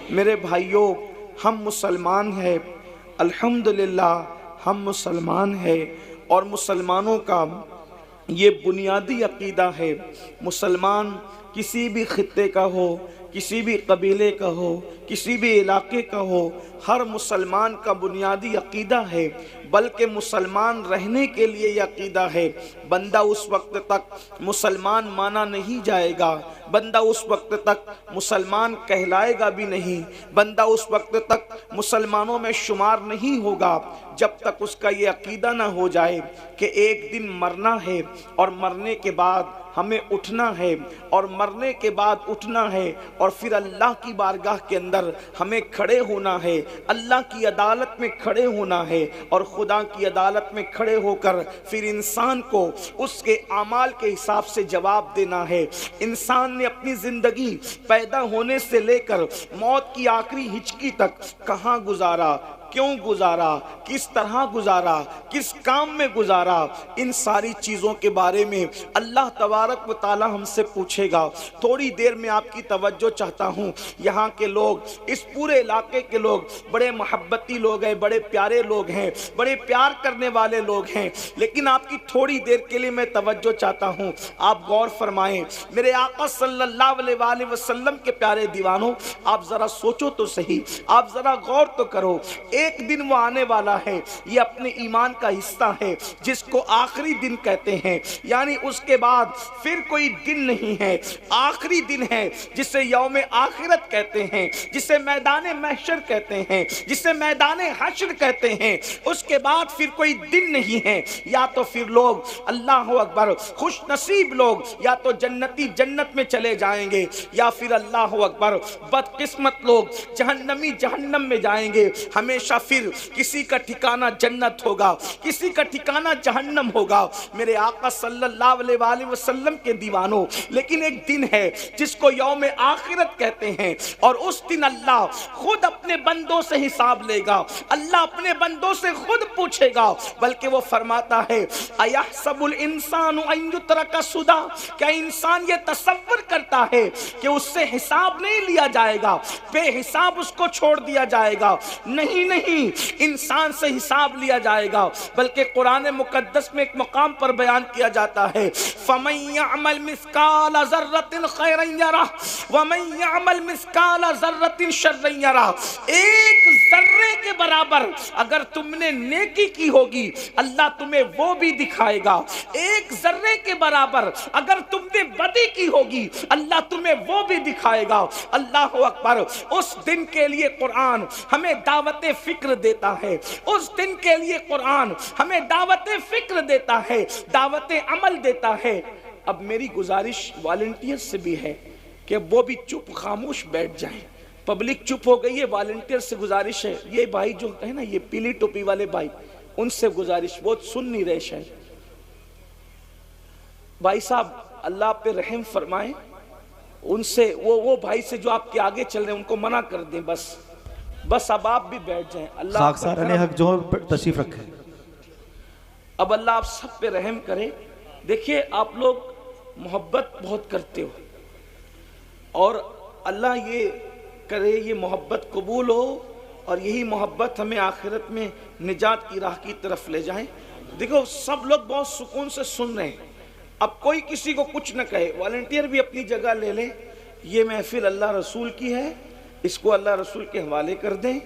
میرے بھائیوں، ہم مسلمان ہیں، الحمدللہ ہم مسلمان ہیں، اور مسلمانوں کا یہ بنیادی عقیدہ ہے، مسلمان کسی بھی خطے کا ہو، کسی بھی قبیلے کا ہو، کسی بھی علاقے کا ہو، ہر مسلمان کا بنیادی عقیدہ ہے، بلکہ مسلمان رہنے کے لیے یہ عقیدہ ہے۔ بندہ اس وقت تک مسلمان مانا نہیں جائے گا، بندہ اس وقت تک مسلمان کہلائے گا بھی نہیں، بندہ اس وقت تک مسلمانوں میں شمار نہیں ہوگا جب تک اس کا یہ عقیدہ نہ ہو جائے کہ ایک دن مرنا ہے، اور مرنے کے بعد ہمیں اٹھنا ہے، اور مرنے کے بعد اٹھنا ہے، اور پھر اللہ کی بارگاہ کے اندر ہمیں کھڑے ہونا ہے، اللہ کی عدالت میں کھڑے ہونا ہے، اور خدا کی عدالت میں کھڑے ہو کر پھر انسان کو اس کے اعمال کے حساب سے جواب دینا ہے۔ انسان نے اپنی زندگی پیدا ہونے سے لے کر موت کی آخری ہچکی تک کہاں گزارا، کیوں گزارا، کس طرح گزارا، کس کام میں گزارا، ان ساری چیزوں کے بارے میں اللہ تبارک و تعالی ہم سے پوچھے گا۔ تھوڑی دیر میں آپ کی توجہ چاہتا ہوں، یہاں کے لوگ، اس پورے علاقے کے لوگ بڑے محبتی لوگ ہیں، بڑے پیارے لوگ ہیں، بڑے پیار کرنے والے لوگ ہیں، لیکن آپ کی تھوڑی دیر کے لیے میں توجہ چاہتا ہوں، آپ غور فرمائیں۔ میرے آقا صلی اللہ علیہ وآلہ وسلم کے پیارے دیوانوں، آپ ذرا سوچو تو صحیح، آپ ذرا غور تو کرو، ایک دن وہ آنے والا ہے، یہ اپنے ایمان کا حصہ ہے جس کو آخری دن کہتے ہیں، یعنی اس کے بعد پھر کوئی دن نہیں ہے، آخری دن ہے جسے یوم آخرت کہتے ہیں، جسے میدان محشر کہتے ہیں، جسے میدان حشر کہتے ہیں، اس کے بعد پھر کوئی دن نہیں ہے۔ یا تو پھر لوگ، اللہ اکبر، خوش نصیب لوگ یا تو جنتی جنت میں چلے جائیں گے، یا پھر اللہ اکبر بدقسمت لوگ جہنمی جہنم میں جائیں گے۔ ہمیشہ پھر کسی کا ٹھکانہ جنت ہوگا، کسی کا ٹھکانہ جہنم ہوگا، میرے آقا صلی اللہ علیہ وآلہ وسلم کے دیوانوں۔ لیکن ایک دن ہے جس کو یوم آخرت کہتے ہیں، اور اس دن اللہ خود اپنے بندوں سے حساب لے گا، اللہ اپنے بندوں سے خود پوچھے گا، بلکہ وہ فرماتا ہے اَيَحْسَبُ الْإِنسَانُ أَن يُتْرَكَ سُدًى، کیا انسان یہ تصور کرتا ہے کہ اس سے حساب نہیں لیا جائے گا، بے حساب اس کو چھوڑ دیا جائے گا؟ نہیں نہیں، انسان سے حساب لیا جائے گا، بلکہ قرآن مقدس میں ایک مقام پر بیان کیا جاتا ہے فَمَن يَعْمَلْ مِثْقَالَ ذَرَّةٍ خَيْرًا يَرَهُ وَمَن يَعْمَلْ مِثْقَالَ ذَرَّةٍ شَرًّا يَرَهُ۔ ایک ذرے کے برابر اگر تم نے نیکی کی ہوگی، اللہ تمہیں وہ بھی دکھائے گا، ایک ذرے کے برابر اگر تم نے بدی کی ہوگی، اللہ تمہیں وہ بھی دکھائے گا۔ اللہ اکبر۔ اس دن کے لیے قرآن ہمیں دعوت فکر دیتا ہے، اس دن کے لیے قرآن ہمیں دعوت فکر دیتا ہے، دعوت عمل دیتا ہے۔ اب میری گزارش والنٹیئر سے بھی ہے کہ وہ بھی چپ خاموش بیٹھ جائیں۔ پبلک چپ ہو گئی ہے، والنٹیئر سے گزارش ہے، یہ بھائی جو ہے نا، یہ پیلی ٹوپی والے بھائی، ان سے گزارش، وہ سن نہیں رہے شاید۔ بھائی صاحب اللہ پہ رحم فرمائیں، ان سے وہ بھائی سے جو آپ کے آگے چل رہے ہیں ان کو منع کر دیں، بس اب آپ بھی بیٹھ جائیں۔ اللہ خاکساران حق جو تشریف رکھیں۔ اب اللہ آپ سب پہ رحم کرے۔ دیکھیے آپ لوگ محبت بہت کرتے ہو، اور اللہ یہ کرے یہ محبت قبول ہو، اور یہی محبت ہمیں آخرت میں نجات کی راہ کی طرف لے جائیں۔ دیکھو سب لوگ بہت سکون سے سن رہے ہیں، اب کوئی کسی کو کچھ نہ کہے، والنٹیئر بھی اپنی جگہ لے لیں، یہ محفل اللہ رسول کی ہے، اس کو اللہ رسول کے حوالے کر دیں،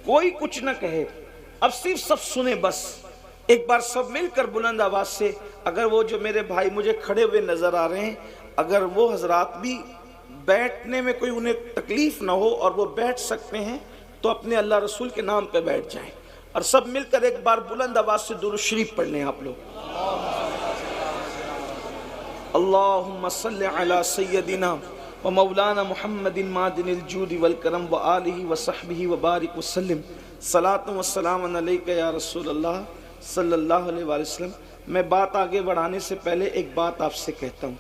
کوئی کچھ نہ کہے، اب صرف سب سنیں۔ بس ایک بار سب مل کر بلند آواز سے، اگر وہ جو میرے بھائی مجھے کھڑے ہوئے نظر آ رہے ہیں، اگر وہ حضرات بھی بیٹھنے میں کوئی انہیں تکلیف نہ ہو اور وہ بیٹھ سکتے ہیں تو اپنے اللہ رسول کے نام پہ بیٹھ جائیں، اور سب مل کر ایک بار بلند آواز سے درود شریف پڑھ لیں آپ لوگ۔ اللہم صلی علی سیدنا و مولانا محمد معدن الجود والکرم و آلہ و صحبہ و بارک وسلم، صلاۃ و سلام علیکہ یا رسول اللہ صلی اللہ علیہ وآلہ وسلم۔ میں بات آگے بڑھانے سے پہلے ایک بات آپ سے کہتا ہوں،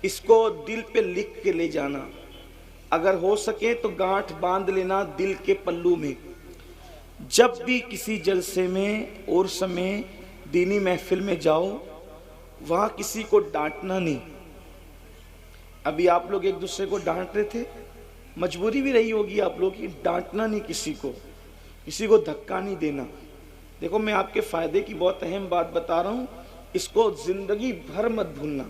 اس کو دل پہ لکھ کے لے جانا، اگر ہو سکے تو گانٹھ باندھ لینا دل کے پلو میں۔ جب بھی کسی جلسے میں، عرس میں، دینی محفل میں جاؤ، وہاں کسی کو ڈانٹنا نہیں۔ ابھی آپ لوگ ایک دوسرے کو ڈانٹ رہے تھے، مجبوری بھی رہی ہوگی آپ لوگ کی، ڈانٹنا نہیں کسی کو دھکا نہیں دینا۔ دیکھو میں آپ کے فائدے کی بہت اہم بات بتا رہا ہوں، اس کو زندگی بھر مت بھولنا۔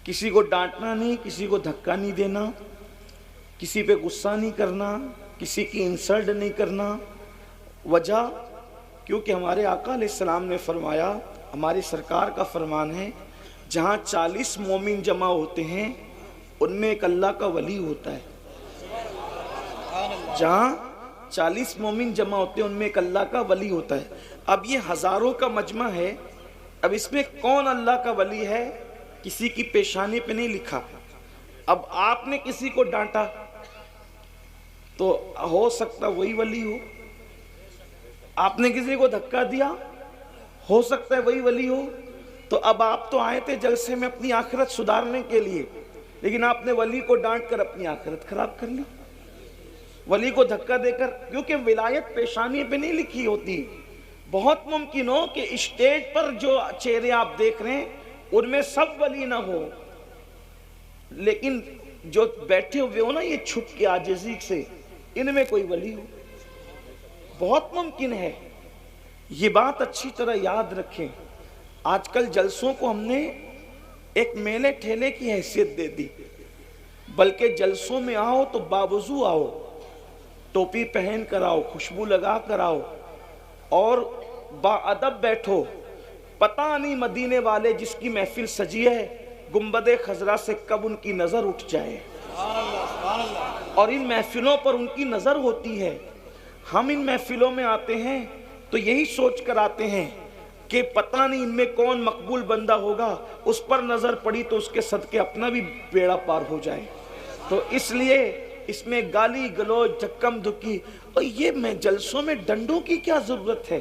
کسی کو ڈانٹنا نہیں، کسی کو دھکا نہیں دینا، کسی پہ غصہ نہیں کرنا، کسی کی انسلٹ نہیں کرنا۔ وجہ کیونکہ ہمارے آقا علیہ السلام نے فرمایا، ہماری سرکار کا فرمان ہے، جہاں 40 مومن جمع ہوتے ہیں ان میں ایک اللہ کا ولی ہوتا ہے۔ جہاں 40 مومن جمع ہوتے ہیں ان میں ایک اللہ کا ولی ہوتا ہے۔ اب یہ ہزاروں کا مجمع ہے، اب اس میں کون اللہ کا ولی ہے کسی کی پیشانی پہ نہیں لکھا۔ اب آپ نے کسی کو ڈانٹا تو ہو سکتا وہی ولی ہو، آپ نے کسی کو دھکا دیا ہو سکتا ہے وہی ولی ہو۔ تو اب آپ تو آئے تھے جلسے میں اپنی آخرت سدھارنے کے لیے، لیکن آپ نے ولی کو ڈانٹ کر اپنی آخرت خراب کر لی، ولی کو دھکا دے کر۔ کیونکہ ولایت پیشانی پہ نہیں لکھی ہوتی۔ بہت ممکن ہو کہ اسٹیج پر جو چہرے آپ دیکھ رہے ہیں ان میں سب ولی نہ ہو، لیکن جو بیٹھے ہوئے ہو نا یہ چھپ کے عاجزی سے، ان میں کوئی ولی ہو، بہت ممکن ہے۔ یہ بات اچھی طرح یاد رکھیں۔ آج کل جلسوں کو ہم نے ایک میلے ٹھیلے کی حیثیت دے دی، بلکہ جلسوں میں آؤ تو باوضو آؤ، ٹوپی پہن کر آؤ، خوشبو لگا کر آؤ اور با ادب بیٹھو۔ پتہ نہیں مدینے والے جس کی محفل سجی ہے گنبد خضرا سے کب ان کی نظر اٹھ جائے، اور ان محفلوں پر ان کی نظر ہوتی ہے۔ ہم ان محفلوں میں آتے ہیں تو یہی سوچ کر آتے ہیں کہ پتہ نہیں ان میں کون مقبول بندہ ہوگا، اس پر نظر پڑی تو اس کے صدقے اپنا بھی بیڑا پار ہو جائے۔ تو اس لیے اس میں گالی گلوچ دھکم دھکی، اور یہ میں جلسوں میں ڈنڈوں کی کیا ضرورت ہے؟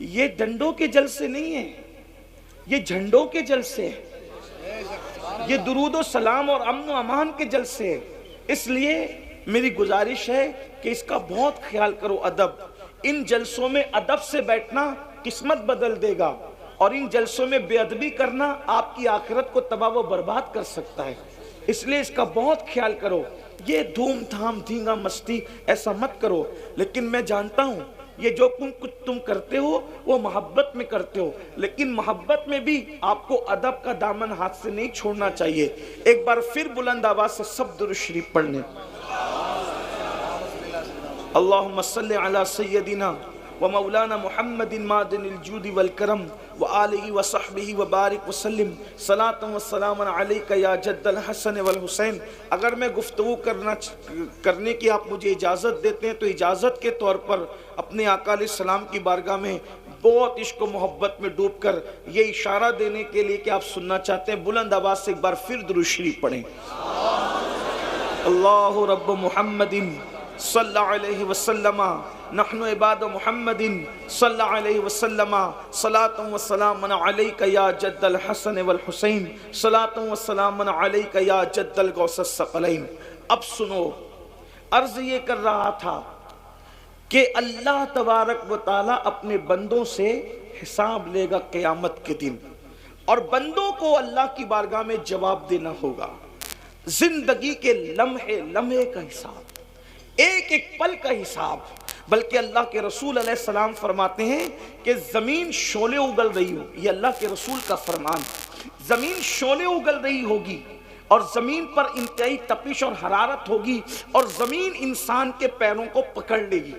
یہ ڈنڈوں کے جلسے نہیں ہیں، یہ جھنڈوں کے جلسے ہیں، یہ درود و سلام اور امن و امان کے جلسے ہیں۔ اس لیے میری گزارش ہے کہ اس کا بہت خیال کرو۔ ادب، ان جلسوں میں ادب سے بیٹھنا قسمت بدل دے گا، اور ان جلسوں میں بے ادبی کرنا آپ کی آخرت کو تباہ و برباد کر سکتا ہے۔ اس لیے اس کا بہت خیال کرو۔ یہ دھوم دھام دھینگا مستی ایسا مت کرو۔ لیکن میں جانتا ہوں یہ جو کچھ تم کرتے ہو وہ محبت میں کرتے ہو، لیکن محبت میں بھی آپ کو ادب کا دامن ہاتھ سے نہیں چھوڑنا چاہیے۔ ایک بار پھر بلند آواز سے سب درود شریف پڑھ لیں۔ اللہم صلی علی سیدنا و مولانا محمد معدن الجود والکرم و آلہ و صحبہ و بارک وسلم صلاۃ و سلام علیک یا جد الحسن والحسین۔ اگر میں گفتگو کرنے کی آپ مجھے اجازت دیتے ہیں تو اجازت کے طور پر اپنے آقا علیہ السلام کی بارگاہ میں بہت عشق و محبت میں ڈوب کر یہ اشارہ دینے کے لیے کہ آپ سننا چاہتے ہیں، بلند آواز سے ایک بار پھر درود شریف پڑھیں۔ اللہ رب محمد صلی علیہ وسلم، نحن عباد محمد صلی علیہ وسلم، صلاۃ و سلام علیک یا جد الحسن والحسین، صلاۃ و سلام علیک یا جد الغوث الثقلین۔ اب سنو، عرض یہ کر رہا تھا کہ اللہ تبارک و تعالی اپنے بندوں سے حساب لے گا قیامت کے دن، اور بندوں کو اللہ کی بارگاہ میں جواب دینا ہوگا۔ زندگی کے لمحے لمحے کا حساب، ایک ایک پل کا حساب۔ بلکہ اللہ کے رسول علیہ السلام فرماتے ہیں کہ زمین شعلے اگل رہی ہوگی، یہ اللہ کے رسول کا فرمان، زمین شعلے اگل رہی ہوگی، اور زمین پر انتہائی تپش اور حرارت ہوگی، اور زمین انسان کے پیروں کو پکڑ لے گی،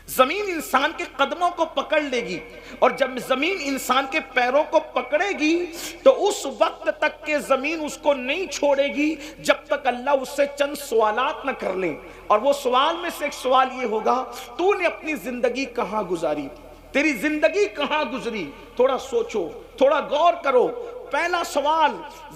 زمین انسان کے قدموں کو پکڑ لے گی، اور جب زمین انسان کے پیروں کو پکڑے گی تو اس وقت تک کہ زمین اس کو نہیں چھوڑے گی جب تک اللہ اس سے چند سوالات نہ کر لیں۔ اور وہ سوال میں سے ایک سوال یہ ہوگا، تو نے اپنی زندگی کہاں گزاری، تیری زندگی کہاں گزری؟ تھوڑا سوچو، تھوڑا غور کرو۔ پہلا سوال،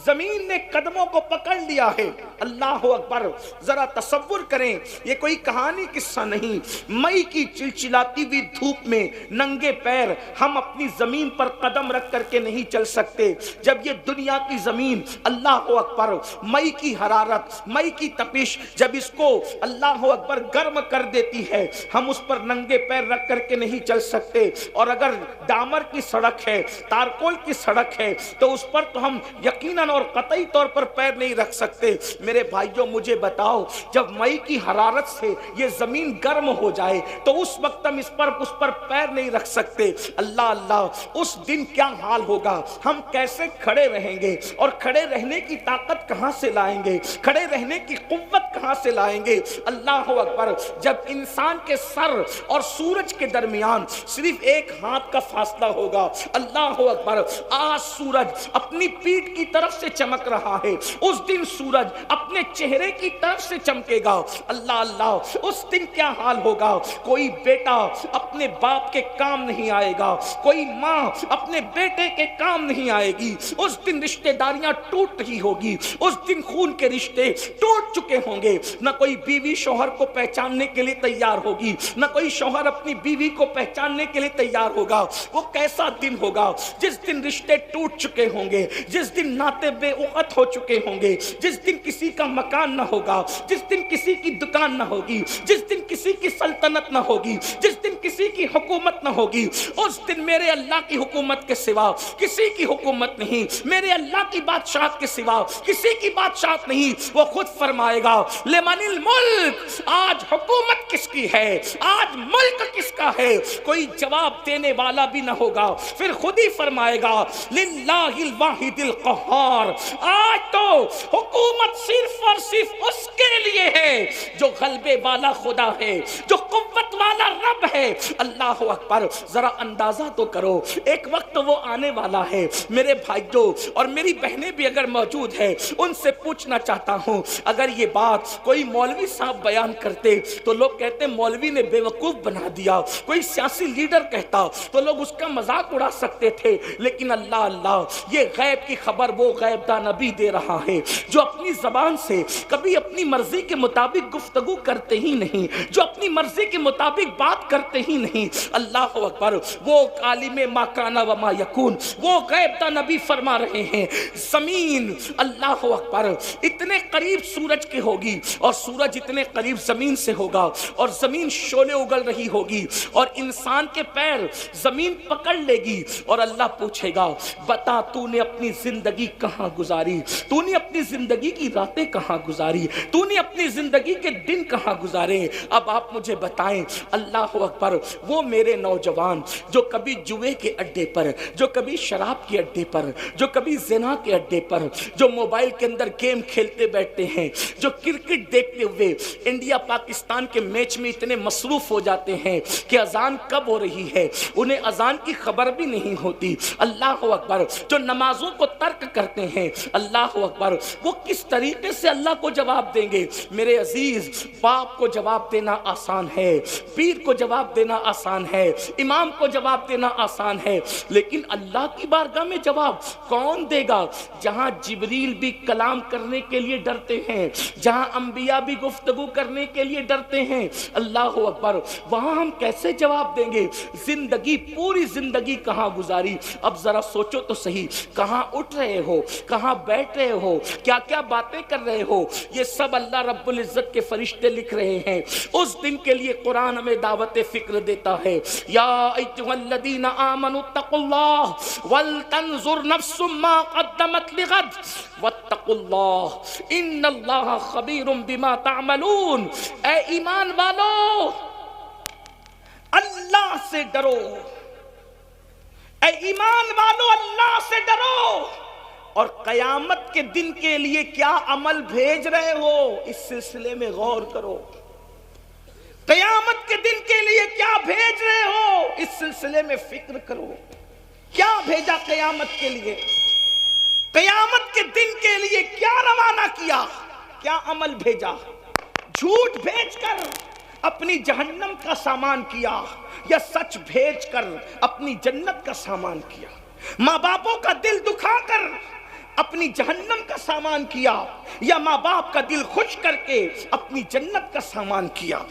زمین نے قدموں کو پکڑ لیا ہے، اللہ اکبر۔ ذرا تصور کریں، یہ کوئی کہانی قصہ نہیں، مئی کی چلچلاتی ہوئی دھوپ میں ننگے پیر ہم اپنی زمین پر قدم رکھ کر کے نہیں چل سکتے۔ جب یہ دنیا کی زمین اللہ اکبر مئی کی حرارت، مئی کی تپش جب اس کو اللہ اکبر گرم کر دیتی ہے، ہم اس پر ننگے پیر رکھ کر کے نہیں چل سکتے۔ اور اگر ڈامر کی سڑک ہے، تارکول کی سڑک ہے، تو اس پر تو ہم یقیناً اور قطعی طور پر پیر نہیں رکھ سکتے۔ میرے بھائیوں مجھے بتاؤ، جب مئی کی حرارت سے یہ زمین گرم ہو جائے تو اس وقت ہم اس پر پیر نہیں رکھ سکتے۔ اللہ اللہ، اس دن کیا حال ہوگا، ہم کیسے کھڑے رہیں گے، اور کھڑے رہنے کی طاقت کہاں سے لائیں گے، کھڑے رہنے کی قوت کہاں سے لائیں گے۔ اللہ اکبر، جب انسان کے سر اور سورج کے درمیان صرف ایک ہاتھ کا فاصلہ ہوگا۔ اللہ اکبر، آج سورج اپنی پیٹھ کی طرف سے چمک رہا ہے، اس دن سورج اپنے چہرے کی طرف سے چمکے گا۔ اللہ اللہ، اس دن کیا حال ہوگا، کوئی بیٹا اپنے باپ کے کام نہیں آئے گا، کوئی ماں اپنے بیٹے کے کام نہیں آئے گی۔ اس دن رشتہ داریاں ٹوٹ رہی ہوگی، اس دن خون کے رشتے ٹوٹ چکے ہوں گے۔ نہ کوئی بیوی شوہر کو پہچاننے کے لیے تیار ہوگی، نہ کوئی شوہر اپنی بیوی کو پہچاننے کے لیے تیار ہوگا۔ وہ کیسا دن ہوگا جس دن رشتے ٹوٹ چکے ہوں گے، جس دن ناطے بے وقت ہو چکے ہوں گے، جس دن کسی کا مکان نہ ہوگا، جس دن کسی کی دکان نہ ہوگی، جس دن کسی کی سلطنت نہ ہوگی، جس دن کسی کی حکومت نہ ہوگی۔ اس دن میرے اللہ کی حکومت کے سوا کسی کی حکومت نہیں، میرے اللہ کی بادشاہت کے سوا کسی کی بادشاہت نہیں۔ وہ خود فرمائے گا لمن الملک، آج حکومت کس کی ہے، آج ملک کس کا ہے، کوئی جواب دینے والا بھی نہ ہوگا۔ پھر خود ہی فرمائے گا للہ الواحد القہار، آج تو حکومت صرف اور صرف اس کے لیے ہے جو غلبے والا خدا ہے، جو قوت والا رب ہے۔ اللہ اکبر، ذرا اندازہ تو کرو، ایک وقت وہ آنے والا ہے۔ میرے بھائیوں اور میری بہنیں بھی اگر موجود ہیں، ان سے پوچھنا چاہتا ہوں، اگر یہ بات کوئی مولوی صاحب بیان کرتے تو لوگ کہتے مولوی نے بے وقوف بنا دیا، کوئی سیاسی لیڈر کہتا تو لوگ اس کا مذاق اڑا سکتے تھے، لیکن اللہ اللہ، یہ غیب کی خبر وہ غیب داں نبی دے رہا ہے جو اپنی زبان سے کبھی اپنی مرضی کے مطابق گفتگو کرتے ہی نہیں، جو اپنی مرضی کے مطابق بات کرتے ہی نہیں۔ اللہ اکبر، وہ عالم ما کان و ما یکون، وہ غیب داں نبی فرما رہے ہیں زمین اللہ اکبر اتنے قریب سورج کے ہوگی، اور سورج اتنے قریب زمین سے ہوگا، اور زمین شعلے اگل رہی ہوگی، اور انسان کے پیر زمین پکڑ لے گی، اور اللہ پوچھے گا بتا تو نے اپنی زندگی کہاں گزاری، تو نے اپنی زندگی کی راتیں کہاں گزاری، تو نے اپنی زندگی کے دن کہاں گزارے۔ اب آپ مجھے بتائیں اللہ اکبر، وہ میرے نوجوان جو کبھی جوئے کے اڈے پر، جو کبھی شراب کے اڈے پر، جو کبھی زنا کے اڈے پر، جو موبائل کے اندر گیم کھیلتے بیٹھتے ہیں، جو کرکٹ دیکھتے ہوئے انڈیا پاکستان کے میچ میں اتنے مصروف ہو جاتے ہیں کہ اذان کب ہو رہی ہے انہیں اذان کی خبر بھی نہیں ہوتی۔ اللہ اکبر، جو نمازوں کو ترک کرتے ہیں، اللہ اکبر، وہ کس طریقے سے اللہ کو جواب دیں گے؟ میرے عزیز، باپ کو جواب دینا آسان ہے، پیر کو جواب دینا آسان ہے، امام کو جواب دینا آسان ہے، لیکن اللہ کی بارگاہ میں جواب کون دے گا؟ جہاں جبریل بھی کلام کرنے کے لیے ڈرتے ہیں، جہاں انبیاء بھی گفتگو کرنے کے لیے ڈرتے ہیں، اللہ اکبر، وہاں ہم کیسے جواب دیں گے؟ زندگی، پوری زندگی کہاں گزاری؟ اب ذرا سوچو تو صحیح، کہاں اٹھ رہے ہو، کہاں بیٹھ رہے ہو، کیا کیا باتیں کر رہے ہو؟ یہ سب اللہ رب العزت کے فرشتے لکھ رہے ہیں۔ اس دن کے لیے قرآن ہمیں دعوت فکر دیتا ہے، یا ایھا الذین آمنوا اتقوا اللہ ولتنظر نفس ما قدمت لغد واتقوا اللہ ان اللہ خبیر بما تعملون۔ اے ایمان والو، اللہ سے ڈرو، اے ایمان والو اللہ سے ڈرو، اور قیامت کے دن کے لیے کیا عمل بھیج رہے ہو اس سلسلے میں غور کرو۔ قیامت کے دن کے لیے کیا بھیج رہے ہو اس سلسلے میں فکر کرو۔ کیا بھیجا قیامت کے لیے؟ قیامت کے دن کے لیے کیا روانہ کیا؟ کیا عمل بھیجا؟ جھوٹ بھیج کر اپنی جہنم کا سامان کیا، یا سچ بھیج کر اپنی جنت کا سامان کیا؟ ماں باپوں کا دل دکھا کر اپنی جہنم کا سامان کیا، یا ماں باپ کا دل خوش کر کے اپنی جنت کا سامان کیا؟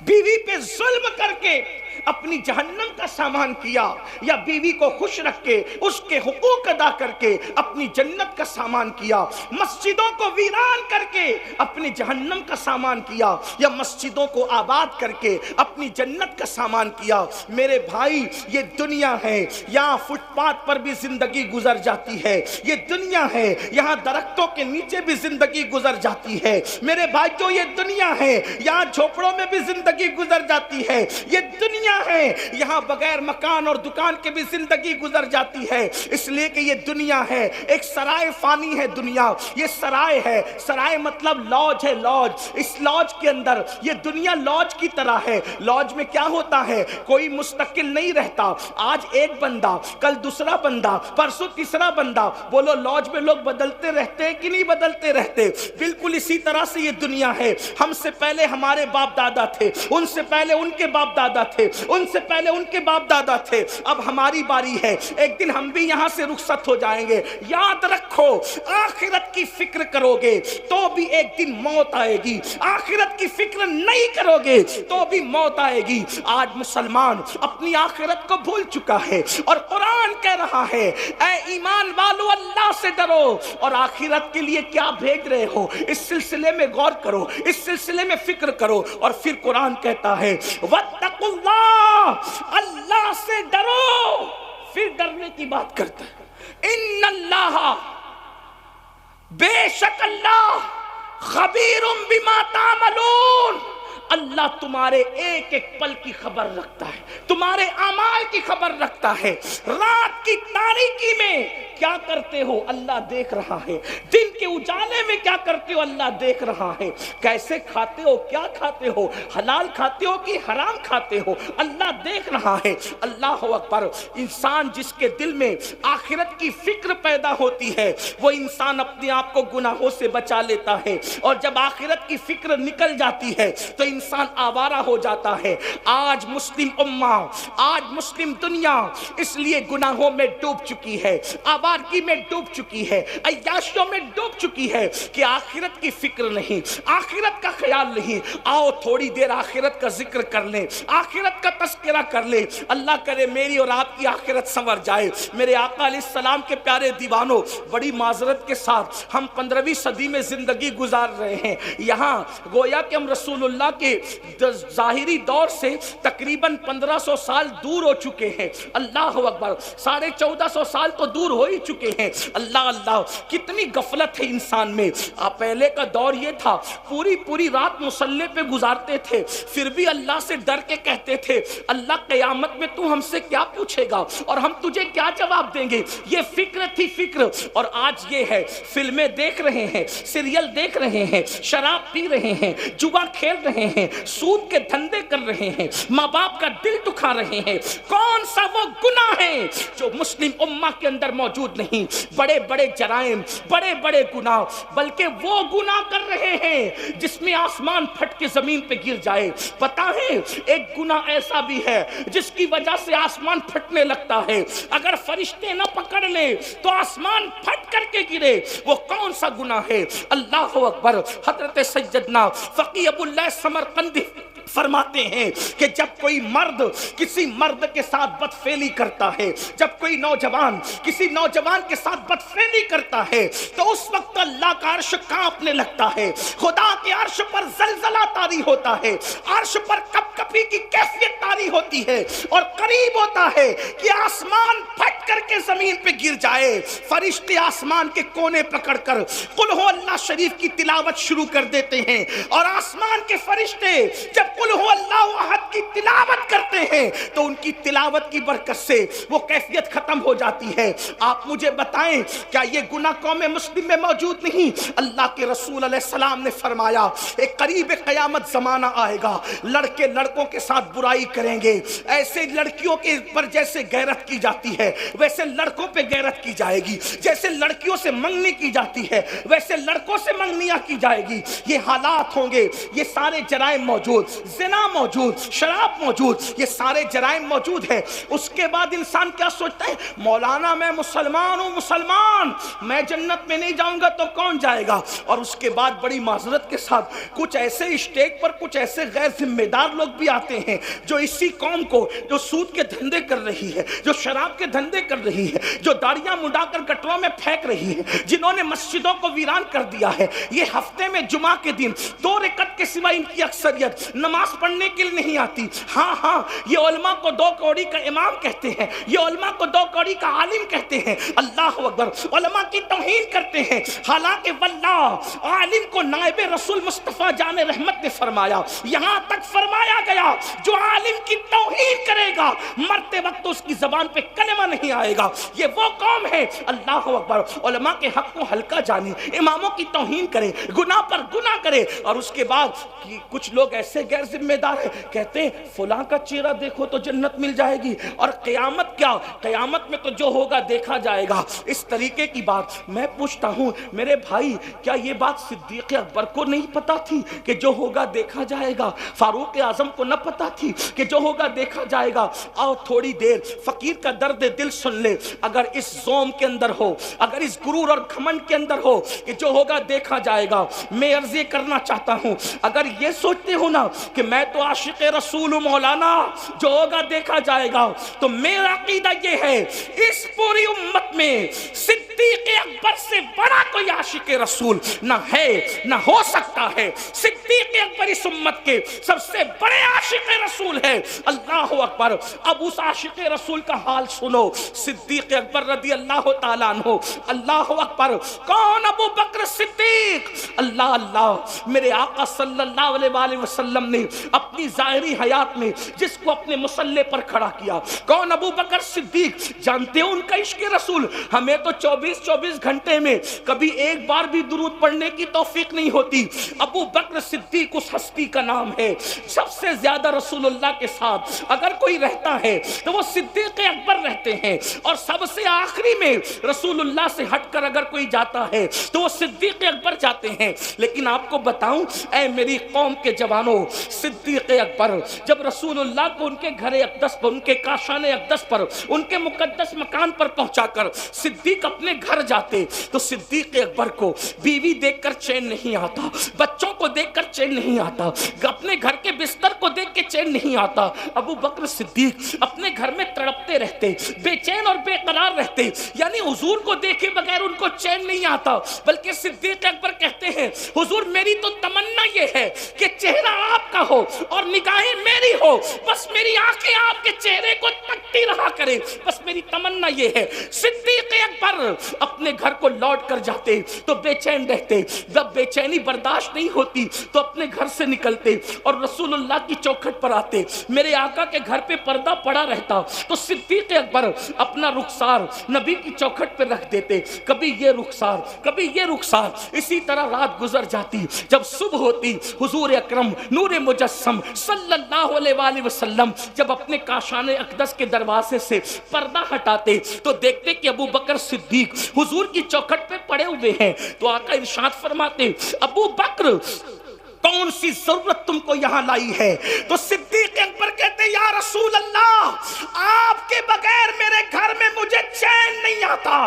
بیوی پہ ظلم کر کے اپنی جہنم کا سامان کیا، یا بیوی کو خوش رکھ کے اس کے حقوق ادا کر کے اپنی جنت کا سامان کیا، مسجدوں کو ویران کر کے اپنی جہنم کا سامان کیا، یا مسجدوں کو آباد کر کے اپنی جنت کا سامان کیا؟ میرے بھائی یہ دنیا ہے، یہاں فٹ پاتھ پر بھی زندگی گزر جاتی ہے، یہ دنیا ہے یہاں درختوں کے نیچے بھی زندگی گزر جاتی ہے، میرے بھائیو یہ دنیا ہے یہاں جھوپڑوں میں بھی زندگی گزر جاتی ہے، یہ دنیا ہے یہاں بغیر مکان اور دکان کے بھی زندگی گزر جاتی ہے، اس لیے کہ یہ دنیا ہے ایک سرائے فانی ہے دنیا، یہ سرائے ہے، سرائے مطلب لاج ہے، لاج، اس لاج کے اندر یہ دنیا لاج کی طرح ہے۔ لاج میں کیا ہوتا ہے؟ کوئی مستقل نہیں رہتا، آج ایک بندہ، کل دوسرا بندہ، پرسوں تیسرا بندہ، بولو لاج میں لوگ بدلتے رہتے ہیں کہ نہیں بدلتے رہتے؟ بالکل اسی طرح سے یہ دنیا ہے، ہم سے پہلے ہمارے باپ دادا تھے، ان سے پہلے ان کے باپ دادا تھے، ان سے پہلے ان کے باپ دادا تھے، اب ہماری باری ہے، ایک دن ہم بھی یہاں سے رخصت ہو جائیں گے۔ یاد رکھو آخرت کی فکر کرو گے تو بھی ایک دن موت آئے گی، آخرت کی فکر نہیں کرو گے تو بھی موت آئے گی۔ آج مسلمان اپنی آخرت کو بھول چکا ہے، اور قرآن کہہ رہا ہے اے ایمان والو اللہ سے ڈرو، اور آخرت کے لیے کیا بھیج رہے ہو اس سلسلے میں غور کرو، اس سلسلے میں فکر کرو۔ اور پھر قرآن کہتا ہے واتقوا اللہ، اللہ سے ڈرو، پھر ڈرنے کی بات کرتا ہے ان اللہ، بے شک اللہ، خبیر بما تعملون، اللہ تمہارے ایک ایک پل کی خبر رکھتا ہے، تمہارے اعمال کی خبر رکھتا ہے۔ رات کی تاریکی میں کیا کرتے ہو اللہ دیکھ رہا ہے، دن کے اجالے میں کیا کرتے ہو اللہ دیکھ رہا ہے، کیسے کھاتے ہو، کیا کھاتے ہو، حلال کھاتے ہو کہ حرام کھاتے ہو، اللہ دیکھ رہا ہے۔ اللہ اکبر۔ انسان جس کے دل میں آخرت کی فکر پیدا ہوتی ہے وہ انسان اپنے آپ کو گناہوں سے بچا لیتا ہے، اور جب آخرت کی فکر نکل جاتی ہے تو انسان آوارہ ہو جاتا ہے۔ آج مسلم امہ، آج مسلم دنیا اس لیے گناہوں میں ڈوب چکی ہے، آوارگی میں ڈوب چکی ہے، عیاشیوں میں ڈوب چکی ہے کہ آخرت کی فکر نہیں، آخرت کا خیال نہیں۔ آؤ تھوڑی دیر آخرت کا ذکر کر لیں، آخرت کا تذکرہ کر لیں، اللہ کرے میری اور آپ کی آخرت سنور جائے۔ میرے آقا علیہ السلام کے پیارے دیوانوں، بڑی معذرت کے ساتھ ہم 15ویں صدی میں زندگی گزار رہے ہیں، یہاں گویا کہ ہم رسول اللہ کے ظاہری دور سے تقریباً 1500 سال دور ہو چکے ہیں۔ اللہ اکبر، 1450 سال تو دور ہو ہی چکے ہیں۔ اللہ اللہ، کتنی غفلت ہے انسان میں۔ پہلے کا دور یہ تھا پوری رات مصلی پہ گزارتے تھے، پھر بھی اللہ سے ڈر کے کہتے تھے اللہ قیامت میں تو ہم سے کیا پوچھے گا اور ہم تجھے کیا جواب دیں گے۔ یہ فکر تھی فکر، اور آج یہ ہے فلمیں دیکھ رہے ہیں، سیریل دیکھ رہے ہیں، شراب پی رہے ہیں، جوا کھیل رہے ہیں، سود کے دھندے کر رہے ہیں، ماں باپ کا دل دکھا رہے ہیں۔ کون سا وہ گناہ ہے جو مسلم امہ کے اندر موجود نہیں؟ بڑے بڑے جرائم، بڑے بڑے گناہ، بلکہ وہ گناہ کر رہے ہیں جس میں آسمان پھٹ کے زمین پہ گر جائے۔ پتہ ہے ایک گناہ ایسا بھی ہے جس کی وجہ سے آسمان پھٹنے لگتا ہے، اگر فرشتے نہ پکڑ لیں تو آسمان پھٹ کر کے گرے۔ وہ کون سا گناہ ہے؟ اللہ اکبر۔ حضرت سیدنا فقی ابو اللہ سمرقندی فرماتے ہیں کہ جب کوئی مرد کسی مرد کے ساتھ بدفعلی کرتا ہے، جب کوئی نوجوان کسی نوجوان کے ساتھ بدفعلی کرتا ہے تو اس وقت اللہ کا عرش کانپنے لگتا ہے، خدا کے عرش پر زلزلہ طاری ہوتا ہے، عرش پر کپ کپی کی کیفیت طاری ہوتی ہے، اور قریب ہوتا ہے کہ آسمان پھٹ کر کے زمین پہ گر جائے۔ فرشتے آسمان کے کونے پکڑ کر قل ہو اللہ شریف کی تلاوت شروع کر دیتے ہیں، اور آسمان کے فرشتے جب قل ہو اللہ احد کی تلاوت کرتے ہیں تو ان کی تلاوت کی برکت سے وہ کیفیت ختم ہو جاتی ہے۔ آپ مجھے بتائیں کیا یہ گناہ قوم مسلم میں موجود نہیں؟ اللہ کے رسول علیہ السلام نے فرمایا ایک قریب قیامت زمانہ آئے گا، لڑکے لڑکوں کے ساتھ برائی کریں گے، ایسے لڑکیوں کے پر جیسے غیرت کی جاتی ہے ویسے لڑکوں پہ غیرت کی جائے گی، جیسے لڑکیوں سے منگنی کی جاتی ہے ویسے لڑکوں سے منگنیاں کی جائے گی۔ یہ حالات ہوں گے، یہ سارے جرائم موجود، زنا موجود، شراب موجود، یہ سارے جرائم موجود ہے۔ اس کے بعد انسان کیا سوچتا ہے؟ مولانا میں مسلمان ہوں، مسلمان، میں جنت میں نہیں جاؤں گا تو کون جائے گا؟ اور اس کے بعد بڑی معذرت کے ساتھ کچھ ایسے اسٹیج پر کچھ ایسے غیر ذمہ دار لوگ بھی آتے ہیں جو اسی قوم کو، جو سود کے دھندے کر رہی ہے، جو شراب کے دھندے کر رہی ہے، جو داڑیاں منڈا کر گٹروں میں پھینک رہی ہے، جنہوں نے مسجدوں کو ویران کر دیا ہے، یہ ہفتے میں جمعہ کے دن 2 رکعت کے سوا ان کی اکثریت نماز پڑھنے کے لیے نہیں آتی۔ ہاں یہ علماء کو 2 کوڑی کا امام کہتے ہیں، یہ علماء کو 2 کوڑی کا عالم کہتے ہیں، اللہ اکبر، علماء کی توہین کرتے ہیں۔ حالانکہ واللہ عالم کو نائب رسول مصطفیٰ جان رحمت نے فرمایا، یہاں تک فرمایا گیا جو عالم کی توہین کرے گا مرتے وقت اس کی زبان پہ کلمہ نہیں آئے گا۔ یہ وہ قوم ہے، اللہ اکبر، علماء کے حق کو ہلکا جانے، اماموں کی توہین کرے، گناہ پر گناہ کرے، اور اس کے بعد کچھ لوگ ایسے غیر ذمہ دار ہیں، کہتے ہیں فلاں کا چہرہ دیکھو تو جنت مل جائے گی، اور قیامت کیا، قیامت میں تو جو ہوگا دیکھا جائے گا، اس طریقے کی بات۔ میں پوچھتا ہوں میرے بھائی، کیا یہ بات صدیق اکبر کو نہیں پتا تھی کہ جو ہوگا دیکھا جائے گا؟ فاروق اعظم کو نہ پتا تھی کہ جو ہوگا دیکھا جائے گا؟ آؤ تھوڑی دیر فقیر کا درد دل سن لے۔ اگر اس زوم کے اندر ہو، اگر اس غرور اور گھمنڈ کے اندر ہو کہ جو ہوگا دیکھا جائے گا، میں عرض یہ کرنا چاہتا ہوں، اگر یہ سوچتے ہو نا کہ میں تو عاشق رسول ہوں مولانا، جو ہوگا دیکھا جائے گا، تو میرا عقیدہ یہ ہے اس پوری امت میں صدیق اکبر سے بڑا کوئی عاشق رسول نہ ہے، نہ ہو سکتا ہے۔ صدیق اکبر اس امت کے سب سے بڑے عاشق رسول ہے، اللہ اکبر۔ اب اس عاشق رسول کا حال سنو، صدیق اکبر رضی اللہ تعالیٰ عنہ، اللہ اکبر۔ کون؟ ابو بکر صدیق۔ اللہ اللہ، میرے آقا صلی اللہ علیہ وآلہ وسلم نے اپنی ظاہری حیات میں جس کو اپنے مصلے پر کھڑا کیا، کون؟ ابو بکر صدیق۔ جانتے ہو ان کا عشق رسول؟ ہمیں تو 24 گھنٹے میں کبھی ایک بار بھی درود پڑھنے کی توفیق نہیں ہوتی۔ ابو بکر صدیق اس ہستی کا نام ہے، سب سے زیادہ رسول اللہ کے ساتھ اگر کوئی رہتا ہے تو وہ صدیق اکبر رہتے ہیں، اور سب سے آخری میں رسول اللہ سے ہٹ کر اگر کوئی جاتا ہے تو وہ صدیق اکبر جاتے ہیں۔ لیکن آپ کو بتاؤں اے میری قوم کے جوانوں، صدیق اکبر جب رسول اللہ کو ان کے گھر اقدس پر، ان کے کاشان اقدس پر، ان کے مقدس مکان پر پہنچا کر صدیق اپنے گھر جاتے تو صدیق اکبر کو بیوی دیکھ کر چین نہیں آتا، بچوں کو دیکھ کر چین نہیں آتا، اپنے گھر کے بستر کو دیکھ کے چین نہیں آتا۔ ابو بکر صدیق اپنے گھر میں تڑپتے رہتے، بے چین اور بے قرار رہتے، یعنی حضور کو دیکھے بغیر ان کو چین نہیں آتا۔ بلکہ صدیق اکبر کہتے ہیں حضور میری تو تمنا یہ ہے کہ چہرہ آپ کا ہو اور نگاہیں میری ہو، بس میری آنکھیں آپ کے چہرے کو تکتی رہا کرے، بس میری تمنا یہ ہے۔ صدیق اکبر اپنے گھر کو لوٹ کر جاتے تو بے چین رہتے، جب بے چینی برداشت نہیں ہوتی تو اپنے گھر سے نکلتے اور رسول اللہ کی چوکھٹ پر آتے۔ میرے آقا کے گھر پہ پردہ پڑا رہتا تو صدیق اکبر اپنا رخسار نبی کی چوکھٹ پہ رکھ دیتے، کبھی یہ رخسار کبھی یہ رخسار، اسی طرح رات گزر جاتی۔ جب صبح ہوتی حضور اکرم نور مجسم صلی اللہ علیہ وآلہ وسلم جب اپنے کاشان اقدس کے دروازے سے پردہ ہٹاتے تو دیکھتے کہ ابو بکر صدیق حضور کی چوکھٹ پہ پڑے ہوئے ہیں۔ تو آقا ارشاد فرماتے ابو بکر کون سی ضرورت تم کو یہاں لائی ہے؟ تو صدیق اکبر کہتے یا رسول اللہ آپ کے بغیر میرے گھر میں مجھے چین نہیں آتا،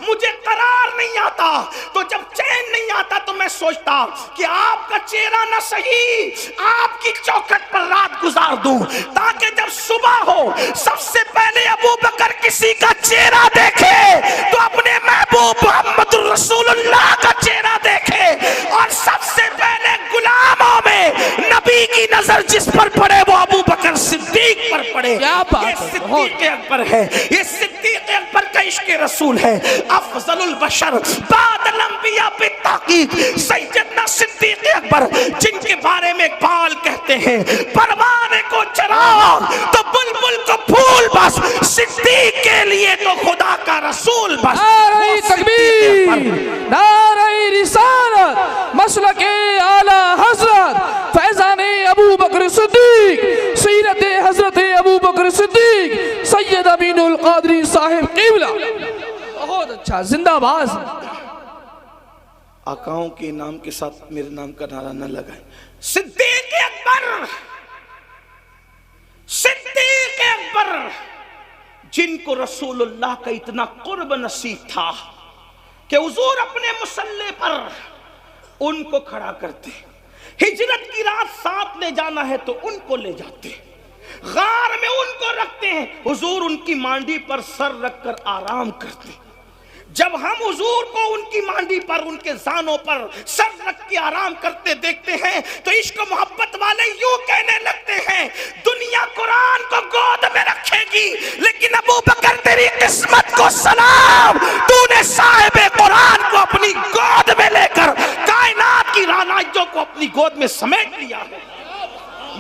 مجھے قرار نہیں آتا۔ تو جب چین نہیں آتا تو میں سوچتا کہ آپ کا چہرہ نہ صحیح آپ کی چوکھٹ پر رات گزار دوں، تاکہ جب صبح ہو سب سے پہلے ابو بکر کسی کا چہرہ دیکھے تو اپنے محبوب محمد رسول اللہ کا چہرہ دیکھے، اور سب سے پہلے غلاموں میں نبی کی نظر جس پر پڑے وہ ابو بکر صدیق پر پڑے۔ یہ صدیق اکبر ہے، یہ صدیق اکبر کا عشق رسول ہے۔ افضل البشر بعد الانبیاء بالتحقیق سیدنا صدیق اکبر، جن کے بارے میں اقبال کہتے ہیں پروانے کو چراغ تو بلبل کو پھول، بس صدیق کے لیے تو خدا کا رسول بس۔ نعرہ تکبیر، نعرہ رسالت، مسلک اعلی حضرت فیضان ابو بکر صدیق، سیرت حضرت ابو بکر صدیق سید امین القادری صاحب قبلہ۔ بہت اچھا، زندہ باز۔ آقاؤں کے نام کے ساتھ میرے نام کا نعرہ نہ لگائیں۔ صدیق اکبر جن کو رسول اللہ کا اتنا قرب نصیب تھا کہ حضور اپنے مصلی پر ان کو کھڑا کرتے، ہجرت کی رات ساتھ لے جانا ہے تو ان کو لے جاتے، غار میں ان کو رکھتے ہیں، حضور ان کی مانڈی پر سر رکھ کر آرام کرتے۔ جب ہم حضور کو ان کی مانڈی پر، ان کے زانوں پر سر رکھ کے آرام کرتے دیکھتے ہیں تو عشق و محبت والے یوں کہنے لگتے ہیں دنیا قرآن کو گود میں رکھے گی لیکن ابو بکر تیری قسمت کو سلام، تو نے صاحب قرآن کو اپنی گود میں لے کر کائنات کی رانائیوں کو اپنی گود میں سمیٹ لیا ہے۔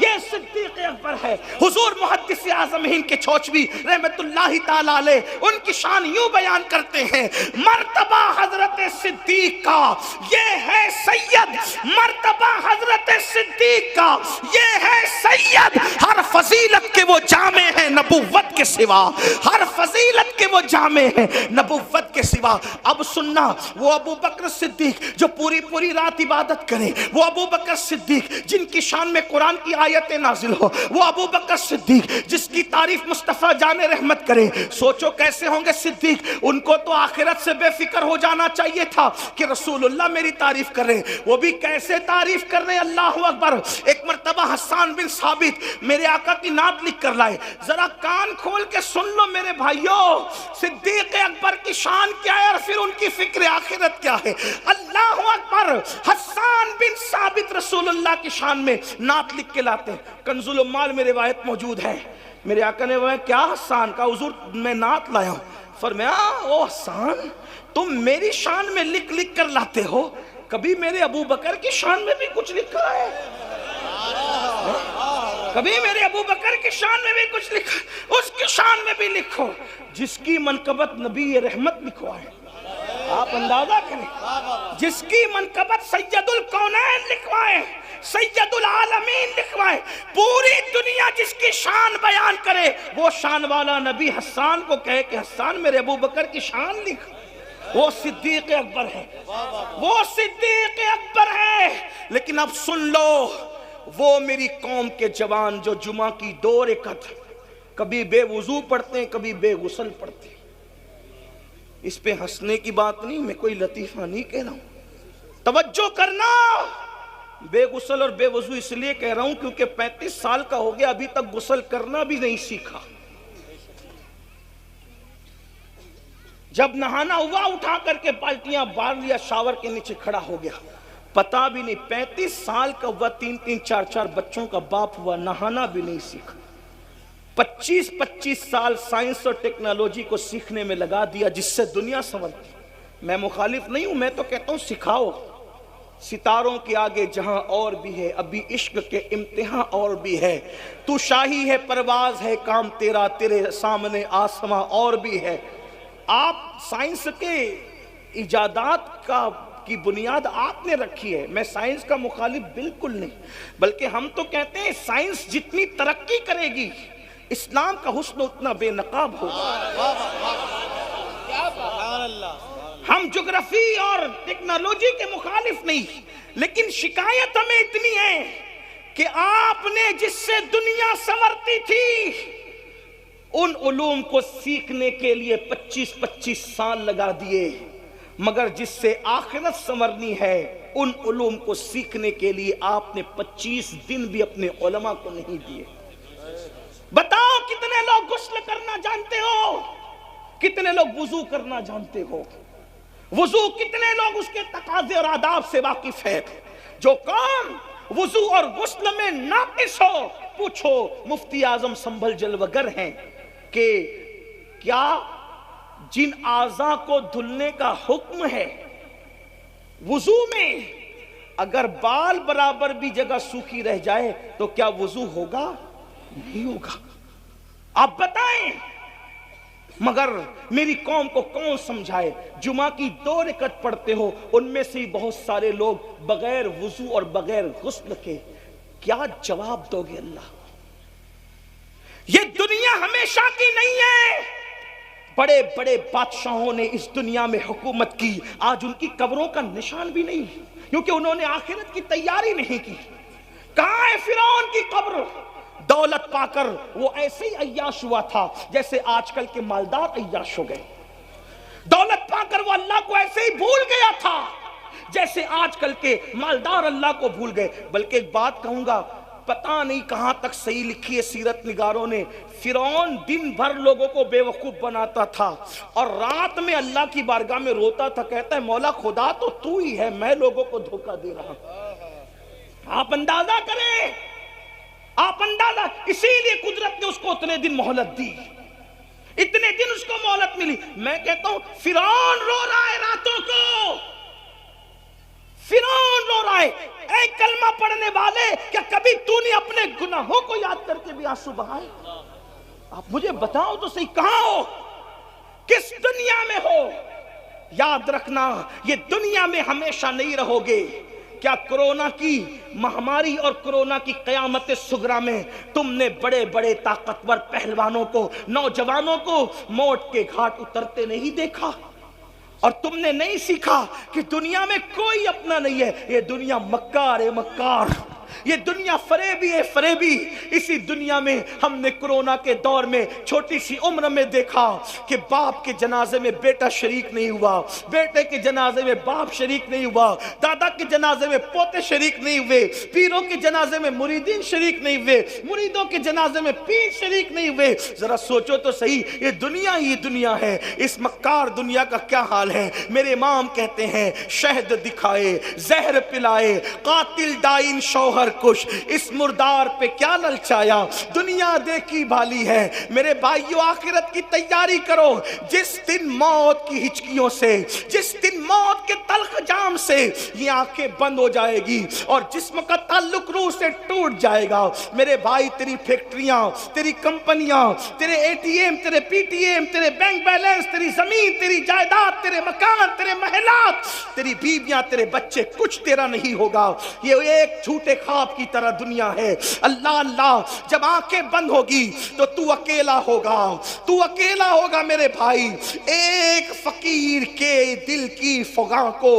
یہ صدیق اکبر ہے۔ حضور محدث اعظم ہند کے چھوچوی رحمت اللہ تعالی علیہ ان کی شان یوں بیان کرتے ہیں، مرتبہ حضرت صدیق کا یہ ہے سید، مرتبہ حضرت صدیق کا یہ ہے سید، ہر فضیلت کے وہ جامع ہیں نبوت کے سوا، ہر فضیلت کے وہ جامع ہیں نبوت کے سوا۔ اب سننا، وہ ابو بکر صدیق جو پوری رات عبادت کریں، وہ ابو بکر صدیق جن کی شان میں قرآن کی آیتیں نازل ہو، وہ ابو بکر صدیق جس کی تعریف مصطفیٰ جان رحمت کرے، سوچو کیسے ہوں گے صدیق۔ ان کو تو آخرت سے بے فکر ہو جانا چاہیے تھا کہ رسول اللہ میری تعریف کر رہے، وہ بھی کیسے تعریف کر رہے، اللہ اکبر۔ ایک مرتبہ حسان بن ثابت میرے آقا کی نعت لکھ کر لائے، ذرا کان کھول کے سن لو میرے بھائیو، صدیق اکبر کی شان کیا ہے اور پھر ان کی فکر آخرت کیا ہے۔ اللہ اکبر، حسان بن ثابت رسول اللہ کی شان میں نعت لکھ کے لاتے ہیں، کنز العمال میں روایت موجود ہے۔ میرے آقا نے وہ کیا حسان کا، حضور میں نعت لایا ہوں۔ فرمایا او حسان تم میری شان میں لکھ لکھ کر لاتے ہو، کبھی میرے ابو بکر کی شان میں بھی کچھ لکھا ہے؟ کبھی میرے ابو بکر کی شان میں بھی کچھ لکھا؟ اس کی شان میں بھی لکھو جس کی منقبت نبی رحمت لکھوائے۔ آپ اندازہ کریں، جس کی منقبت سید الکونین لکھوائے، سید العالمین لکھوائے، پوری دنیا جس کی شان بیان کرے، وہ شان والا نبی حسان کو کہے کہ حسان میرے ابو بکر کی شان لکھ، وہ صدیق اکبر ہے، وہ صدیق اکبر ہے۔ لیکن اب سن لو، وہ میری قوم کے جوان جو جمعہ کی 2 رکعت کبھی بے وضو پڑھتے ہیں کبھی بے غسل پڑھتے ہیں، اس پہ ہنسنے کی بات نہیں، میں کوئی لطیفہ نہیں کہہ رہا ہوں، توجہ کرنا۔ بے غسل اور بے وضو اس لیے کہہ رہا ہوں کیونکہ 35 سال کا ہو گیا ابھی تک غسل کرنا بھی نہیں سیکھا۔ جب نہانا ہوا اٹھا کر کے بالٹیاں بار لیا، شاور کے نیچے کھڑا ہو گیا، پتا بھی نہیں 35 سال کا ہوا، 3 4 بچوں کا باپ ہوا، نہانا بھی نہیں سیکھا۔ 25 سال سائنس اور ٹیکنالوجی کو سیکھنے میں لگا دیا جس سے دنیا سنورتی۔ میں مخالف نہیں ہوں، میں تو کہتا ہوں سکھاؤ، ستاروں کے آگے جہاں اور بھی ہے، ابھی عشق کے امتحان اور بھی ہے، تو شاہی ہے پرواز ہے کام تیرا، تیرے سامنے آسماں اور بھی ہے۔ آپ سائنس کے ایجادات کی بنیاد آپ نے رکھی ہے، میں سائنس کا مخالف بالکل نہیں، بلکہ ہم تو کہتے ہیں سائنس جتنی ترقی کرے گی اسلام کا حسن اتنا بے نقاب ہوگا۔ ہم جغرافی اور ٹیکنالوجی کے مخالف نہیں، لیکن شکایت ہمیں اتنی ہے کہ آپ نے جس سے دنیا سنورتی تھی ان علوم کو سیکھنے کے لیے 25 سال لگا دیے، مگر جس سے آخرت سنورنی ہے ان علوم کو سیکھنے کے لیے آپ نے 25 دن بھی اپنے علماء کو نہیں دیے۔ بتاؤ کتنے لوگ غسل کرنا جانتے ہو، کتنے لوگ وضو کرنا جانتے ہو، وضو کتنے لوگ اس کے تقاضے اور آداب سے واقف ہے؟ جو قوم وضو اور غسل میں ناقص ہو، پوچھو مفتی اعظم سنبھل جلوگر ہیں کہ کیا جن اعضاء کو دھلنے کا حکم ہے وضو میں، اگر بال برابر بھی جگہ سوکھی رہ جائے تو کیا وضو ہوگا؟ نہیں ہوگا۔ آپ بتائیں، مگر میری قوم کو کون سمجھائے؟ جمعہ کی 2 رکعت پڑھتے ہو، ان میں سے بہت سارے لوگ بغیر وضو اور بغیر غسل کے، کیا جواب دو گے اللہ؟ یہ دنیا ہمیشہ کی نہیں ہے، بڑے بڑے بادشاہوں نے اس دنیا میں حکومت کی، آج ان کی قبروں کا نشان بھی نہیں، کیونکہ انہوں نے آخرت کی تیاری نہیں کی۔ کہاں ہے فرعون کی قبر؟ دولت پا کر وہ ایسے ہی عیاش ہوا تھا جیسے آج کل کے مالدار عیاش ہو گئے. دولت پا کر وہ اللہ کو ایسے ہی بھول گیا تھا جیسے آج کل کے مالدار اللہ کو بھول گئے. بلکہ ایک بات کہوں گا، پتہ نہیں کہاں تک صحیح لکھی ہے سیرت نگاروں نے، فرعون دن بھر لوگوں کو بے وقوف بناتا تھا اور رات میں اللہ کی بارگاہ میں روتا تھا، کہتا ہے مولا خدا تو ہی ہے، میں لوگوں کو دھوکہ دے رہا ہوں. آپ اندازہ کریں، آپ اندازہ، اسی لیے قدرت نے اس کو اتنے دن مہلت دی، اتنے دن اس کو مہلت ملی. میں کہتا ہوں فرعون رو رہا ہے راتوں کو، فرعون رو رہا ہے. اے کلمہ پڑھنے والے، کیا کبھی تو نے اپنے گناہوں کو یاد کر کے بھی آنسو بہائے؟ آپ مجھے بتاؤ تو صحیح، کہاں ہو، کس دنیا میں ہو؟ یاد رکھنا یہ دنیا میں ہمیشہ نہیں رہو گے. کیا کرونا کی مہاماری اور کرونا کی قیامت صغریٰ میں تم نے بڑے بڑے طاقتور پہلوانوں کو، نوجوانوں کو موت کے گھاٹ اترتے نہیں دیکھا؟ اور تم نے نہیں سیکھا کہ دنیا میں کوئی اپنا نہیں ہے، یہ دنیا مکار ہے مکار، یہ دنیا فریبی ہے فریبی. اسی دنیا میں ہم نے کرونا کے دور میں چھوٹی سی عمر میں دیکھا کہ باپ کے جنازے میں بیٹا شریک نہیں ہوا، بیٹے کے جنازے میں باپ شریک نہیں ہوا، دادا کے جنازے میں پوتے شریک نہیں ہوئے، پیروں کے جنازے میں مریدین شریک نہیں ہوئے، مریدوں کے جنازے میں پیر شریک نہیں ہوئے. ذرا سوچو تو صحیح، یہ دنیا ہی دنیا ہے. اس مکار دنیا کا کیا حال ہے؟ میرے امام کہتے ہیں شہد دکھائے، زہر پلائے، قاتل ڈائن شوہر کش، اس مردار پہ کیا للچایا، دنیا دیکھی بھالی ہے. میرے بھائیو آخرت کی تیاری کرو. جس دن موت کی ہچکیوں سے، جس دن موت کے تلخ جام سے یہ آنکھیں بند ہو جائے گی اور جسم کا تعلق روح سے ٹوٹ جائے گا، میرے بھائی تیری فیکٹریاں، تیری کمپنیاں، تیرے اے ٹی ایم، تیرے پی ٹی ایم، تیرے بینک بیلنس، تیری زمین، تیری جائیداد، تیرے مکان، تیرے محلات، تیری بیویاں، تیرے بچے، کچھ تیرا نہیں ہوگا. یہ ایک جھوٹے خواب کی طرح دنیا ہے. اللہ اللہ، جب آنکھیں بند ہوگی تو اکیلا ہوگا، تو اکیلا ہوگا. میرے بھائی ایک فقیر کے دل کی فغاں کو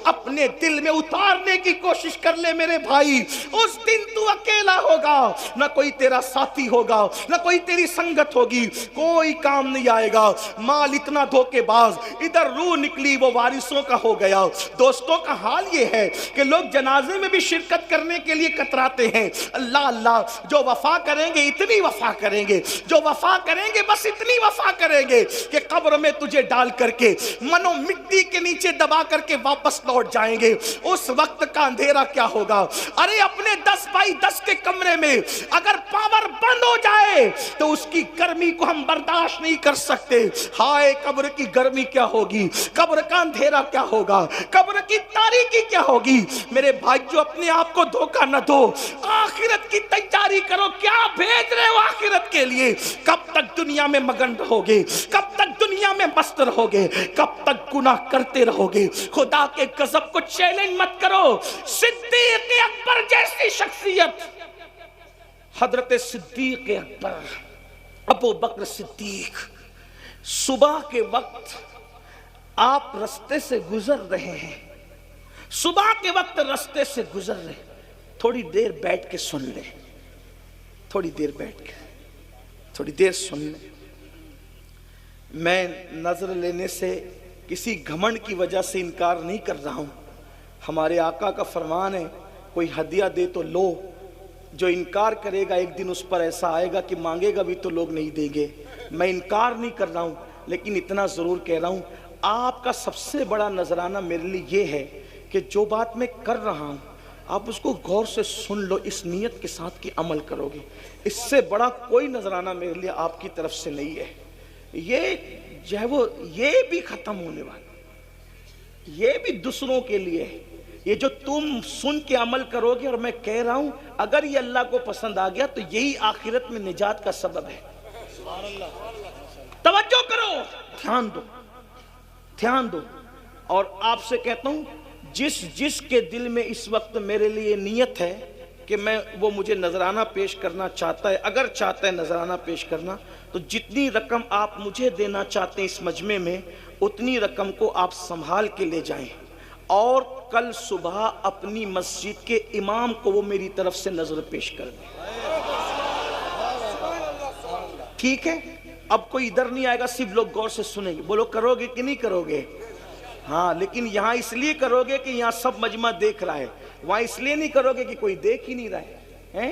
اپنے دل میں اتارنے کی کوشش کر لے میرے بھائی. اس دن تو اکیلا ہوگا، نہ کوئی تیرا ساتھی ہوگا، نہ کوئی تیری سنگت ہوگی، کوئی کام نہیں آئے گا. مال اتنا دھوکے باز، ادھر روح نکلی وہ وارثوں کا ہو گیا. دوستوں کا حال یہ ہے کہ لوگ جنازے میں بھی شرکت کرنے کے لیے کتراتے ہیں. اللہ اللہ، جو وفا کریں گے اتنی وفا کریں گے، جو وفا کریں گے بس اتنی وفا کریں گے کہ قبر میں تجھے ڈال کر کے منو مٹی کے نیچے دبا کر کے واپس لوٹ جائیں گے. اس وقت کا اندھیرا کیا ہوگا؟ ارے اپنے 10x10 کے کمرے میں اگر پاور بند ہو جائے تو اس کی گرمی کو ہم برداشت نہیں کر سکتے. ہائے قبر کی گرمی کیا ہوگی، قبر کا اندھیرا کیا ہوگا، قبر کی تاریکی کیا ہوگی. میرے بھائی جو اپنے آپ کو دھوکہ نہ دو، آخرت کی تیاری کرو. کیا بھیج رہے ہو آخرت کے لیے؟ کب تک دنیا میں مگن رہو گے؟ کب تک دنیا میں مست رہو گے؟ کب تک گناہ کرتے رہو گے؟ خدا کے غضب کو چیلنج مت کرو. صدیق اکبر جیسی شخصیت، حضرت صدیق اکبر، ابو بکر صدیق، صبح کے وقت آپ رستے سے گزر رہے ہیں، صبح کے وقت رستے سے گزر رہے، تھوڑی دیر بیٹھ کے سن لیں، تھوڑی دیر بیٹھ کے، تھوڑی دیر سن لیں. میں نظر لینے سے کسی گھمنڈ کی وجہ سے انکار نہیں کر رہا ہوں. ہمارے آقا کا فرمان ہے کوئی ہدیہ دے تو لو، جو انکار کرے گا ایک دن اس پر ایسا آئے گا کہ مانگے گا بھی تو لوگ نہیں دیں گے. میں انکار نہیں کر رہا ہوں، لیکن اتنا ضرور کہہ رہا ہوں آپ کا سب سے بڑا نذرانہ میرے لیے یہ ہے کہ جو بات میں کر رہا ہوں آپ اس کو غور سے سن لو، اس نیت کے ساتھ کہ عمل کرو گے. اس سے بڑا کوئی نذرانہ میرے لیے آپ کی طرف سے نہیں ہے. یہ جو ہے وہ یہ بھی ختم ہونے والا، یہ بھی دوسروں کے لیے ہے. یہ جو تم سن کے عمل کرو گے، اور میں کہہ رہا ہوں اگر یہ اللہ کو پسند آ گیا تو یہی آخرت میں نجات کا سبب ہے. توجہ کرو، دھیان دو، دھیان دو. اور آپ سے کہتا ہوں جس کے دل میں اس وقت میرے لیے نیت ہے کہ میں وہ مجھے نذرانہ پیش کرنا چاہتا ہے، اگر چاہتا ہے نذرانہ پیش کرنا، تو جتنی رقم آپ مجھے دینا چاہتے ہیں اس مجمع میں اتنی رقم کو آپ سنبھال کے لے جائیں، اور کل صبح اپنی مسجد کے امام کو وہ میری طرف سے نظر پیش کر دیں. ٹھیک ہے، اب کوئی ادھر نہیں آئے گا، صرف لوگ غور سے سنیں گے. بولو کرو گے کہ نہیں کرو گے؟ ہاں، لیکن یہاں اس لیے کرو گے کہ یہاں سب مجمع دیکھ رہا ہے، وہاں اس لیے نہیں کرو گے کہ کوئی دیکھ ہی نہیں رہا ہے.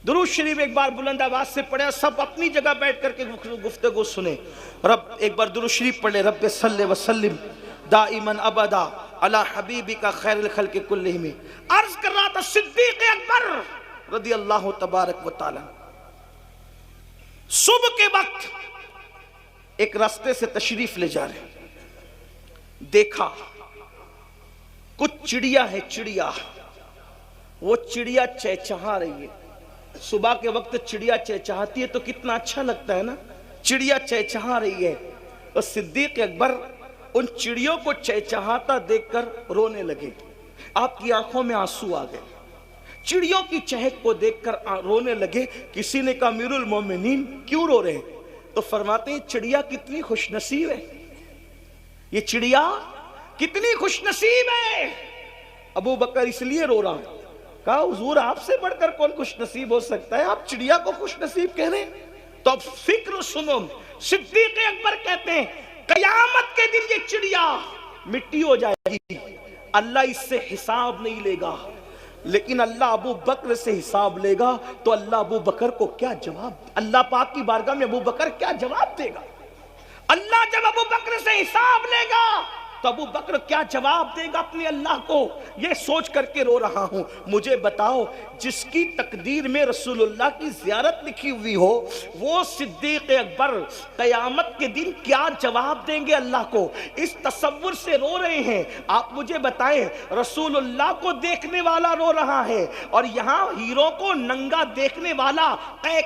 درود شریف ایک بار بلند آواز سے پڑھیں، سب اپنی جگہ بیٹھ کر کے گفتگو سنیں. رب ایک بار درود شریف پڑھ لیں. رب صلی وسلم دائما ابدا علی حبیبک خیر الخلق کلہم. عرض کر رہا تھا صدیق اکبر رضی اللہ تبارک و تعالی صبح کے وقت ایک راستے سے تشریف لے جا رہے، دیکھا کچھ چڑیا ہے، چڑیا، وہ چڑیا چہچہا رہی ہے. صبح کے وقت چڑیا چہچہاتی ہے تو کتنا اچھا لگتا ہے نا، چڑیا چہچہا رہی ہے. اور صدیق اکبر ان چڑیوں کو چہچہاتا دیکھ کر رونے لگے. آپ کی آنکھوں میں آنسو آ گئے، چڑیوں کی چہک کو دیکھ کر رونے لگے. کسی نے کہا امیر المومنین کیوں رو رہے ہیں؟ تو فرماتے ہیں چڑیا کتنی خوش نصیب ہے، یہ چڑیا کتنی خوش نصیب ہے. ابو بکر اس لیے رو رہا ہوں. کہا حضور آپ سے بڑھ کر کون خوش نصیب ہو سکتا ہے، آپ چڑیا کو خوش نصیب کہہ رہے ہیں؟ تو اب فکر سنو. صدیق اکبر کہتے ہیں قیامت کے دن یہ چڑیا مٹی ہو جائے گی، اللہ اس سے حساب نہیں لے گا، لیکن اللہ ابو بکر سے حساب لے گا. تو اللہ ابو بکر کو کیا جواب، اللہ پاک کی بارگاہ میں ابو بکر کیا جواب دے گا؟ اللہ جب ابو بکر سے حساب لے گا تو ابو بکر کیا جواب دے گا اپنے اللہ کو؟ یہ سوچ کر کے رو رہا ہوں. مجھے بتاؤ جس کی تقدیر میں رسول اللہ کی زیارت لکھی ہوئی ہو، وہ صدیق اکبر قیامت کے دن کیا جواب دیں گے اللہ کو؟ اس تصور سے رو رہے ہیں. آپ مجھے بتائیں، رسول اللہ کو دیکھنے والا رو رہا ہے اور یہاں ہیرو کو ننگا دیکھنے والا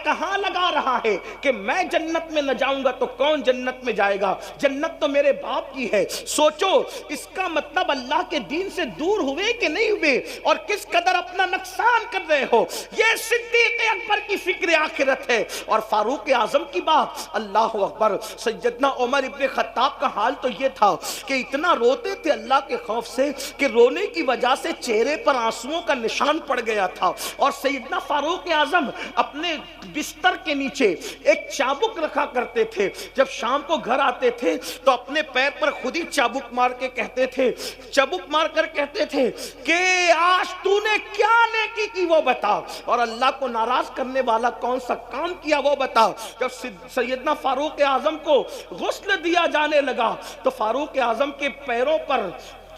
کہاں لگا رہا ہے کہ میں جنت میں نہ جاؤں گا تو کون جنت میں جائے گا، جنت تو میرے باپ کی ہے. سوچو اس کا مطلب اللہ کے دین سے دور ہوئے کہ نہیں ہوئے، اور کس قدر اپنا نقصان کر رہے ہو. یہ صدیق اکبر کی فکر آخرت ہے. اور فاروق اعظم کی بات، اللہ اکبر، سیدنا عمر ابن خطاب کا حال تو یہ تھا کہ اتنا روتے تھے اللہ کے خوف سے کہ رونے کی وجہ سے چہرے پر آنسوؤں کا نشان پڑ گیا تھا. اور سیدنا فاروق اعظم اپنے بستر کے نیچے ایک چابک رکھا کرتے تھے. جب شام کو گھر آتے تھے تو اپنے پیر پر خود ہی چابک مار کے کہتے تھے، چبک مار کر کہتے تھے کہ آج تو نے کیا نیکی کی وہ بتا، اور اللہ کو ناراض کرنے والا کون سا کام کیا وہ بتا. جب سیدنا فاروق اعظم کو غسل دیا جانے لگا تو فاروق اعظم کے پیروں پر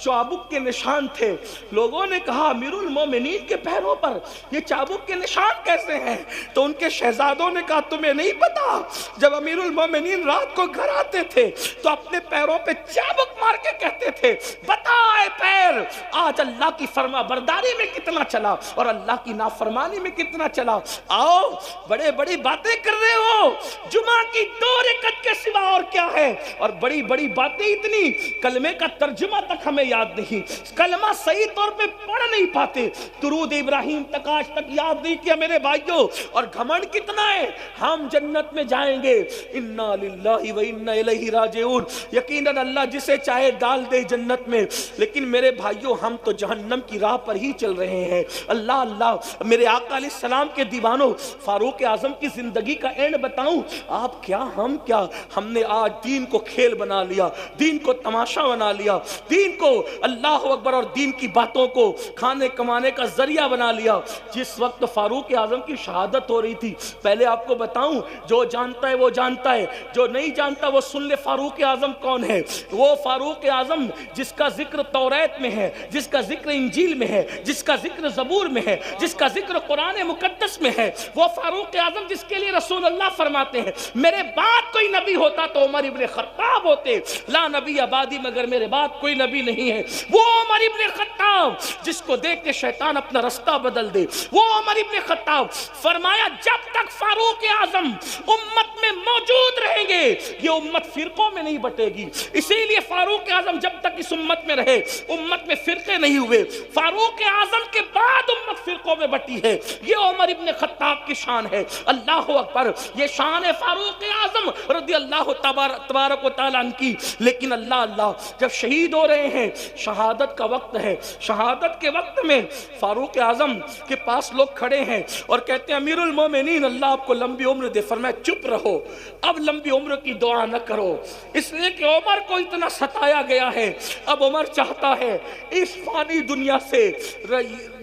چابک کے نشان تھے. لوگوں نے کہا امیر المومنین کے پیروں پر یہ چابک کے نشان کیسے ہیں؟ تو ان کے شہزادوں نے کہا تمہیں نہیں پتا، جب امیر المومنین رات کو گھر آتے تھے تو اپنے پیروں پہ چابک مار کے کہتے تھے بتا اے پیر آج اللہ کی فرما برداری میں کتنا چلا اور اللہ کی نافرمانی میں کتنا چلا. آؤ بڑے بڑی باتیں کر رہے ہو، جمعہ کی 2 رکعت کے سوا اور کیا ہے، اور بڑی بڑی باتیں اتنی، کلمے کا ترجمہ تک ہمیں یاد نہیں، کلمہ صحیح طور پہ پڑھ نہیں پاتے، درود ابراہیم تک آج تک یاد نہیں کیا میرے بھائیوں. اور گھمنڈ کتنا ہے، ہم جنت میں جائیں گے، انا للہ و انا الیہ راجعون. یقیناً اللہ جسے چاہے ڈال دے جنت میں، لیکن میرے بھائیوں ہم تو جہنم کی راہ پر ہی چل رہے ہیں. اللہ اللہ میرے آقا علیہ السلام کے دیوانوں، فاروق اعظم کی زندگی کا اینڈ بتاؤں، آپ کیا ہم کیا، ہم نے آج دین کو کھیل بنا لیا، دین کو تماشا بنا لیا، دین کو اللہ اکبر اور دین کی باتوں کو کھانے کمانے کا ذریعہ بنا لیا. جس وقت فاروق اعظم کی شہادت ہو رہی تھی، پہلے آپ کو بتاؤں، جو جانتا ہے وہ جانتا ہے، جو نہیں جانتا وہ سن لے فاروق اعظم کون ہے. وہ فاروق اعظم جس کا ذکر توریت میں ہے، جس کا ذکر انجیل میں ہے، جس کا ذکر زبور میں ہے، جس کا ذکر قرآن مقدس میں ہے، وہ فاروق اعظم جس کے لیے رسول اللہ فرماتے ہیں میرے بعد کوئی نبی ہوتا تو عمر ابن خطاب ہوتے، لا نبی آبادی مگر میرے بعد کوئی نبی نہیں ہے. وہ عمر ابن خطاب جس کو دیکھ کے شیطان اپنا رستہ بدل دے، وہ عمر ابن خطاب فرمایا جب تک فاروق اعظم امت میں موجود رہیں گے یہ امت فرقوں میں نہیں بٹے گی. اسی لیے فاروق اعظم جب تک اس امت میں رہے امت میں فرقے نہیں ہوئے. فاروق اعظم کے بعد امت فرقوں میں بٹی ہے. یہ عمر ابن خطاب کی شان ہے. اللہ اکبر، یہ شان ہے فاروق اعظم رضی اللہ تبارک و تعالیٰ عنہ کی. لیکن اللہ اللہ جب شہید ہو رہے ہیں شہادت کا وقت ہے. شہادت کے وقت میں فاروق اعظم کے پاس لوگ کھڑے ہیں اور کہتے ہیں امیر المومنین اللہ آپ کو لمبی عمر دے. فرمایا چپ رہو, اب لمبی عمر کی دعا نہ کرو, اس لیے کہ عمر کو اتنا ستایا گیا ہے. اب عمر چاہتا ہے اس فانی دنیا سے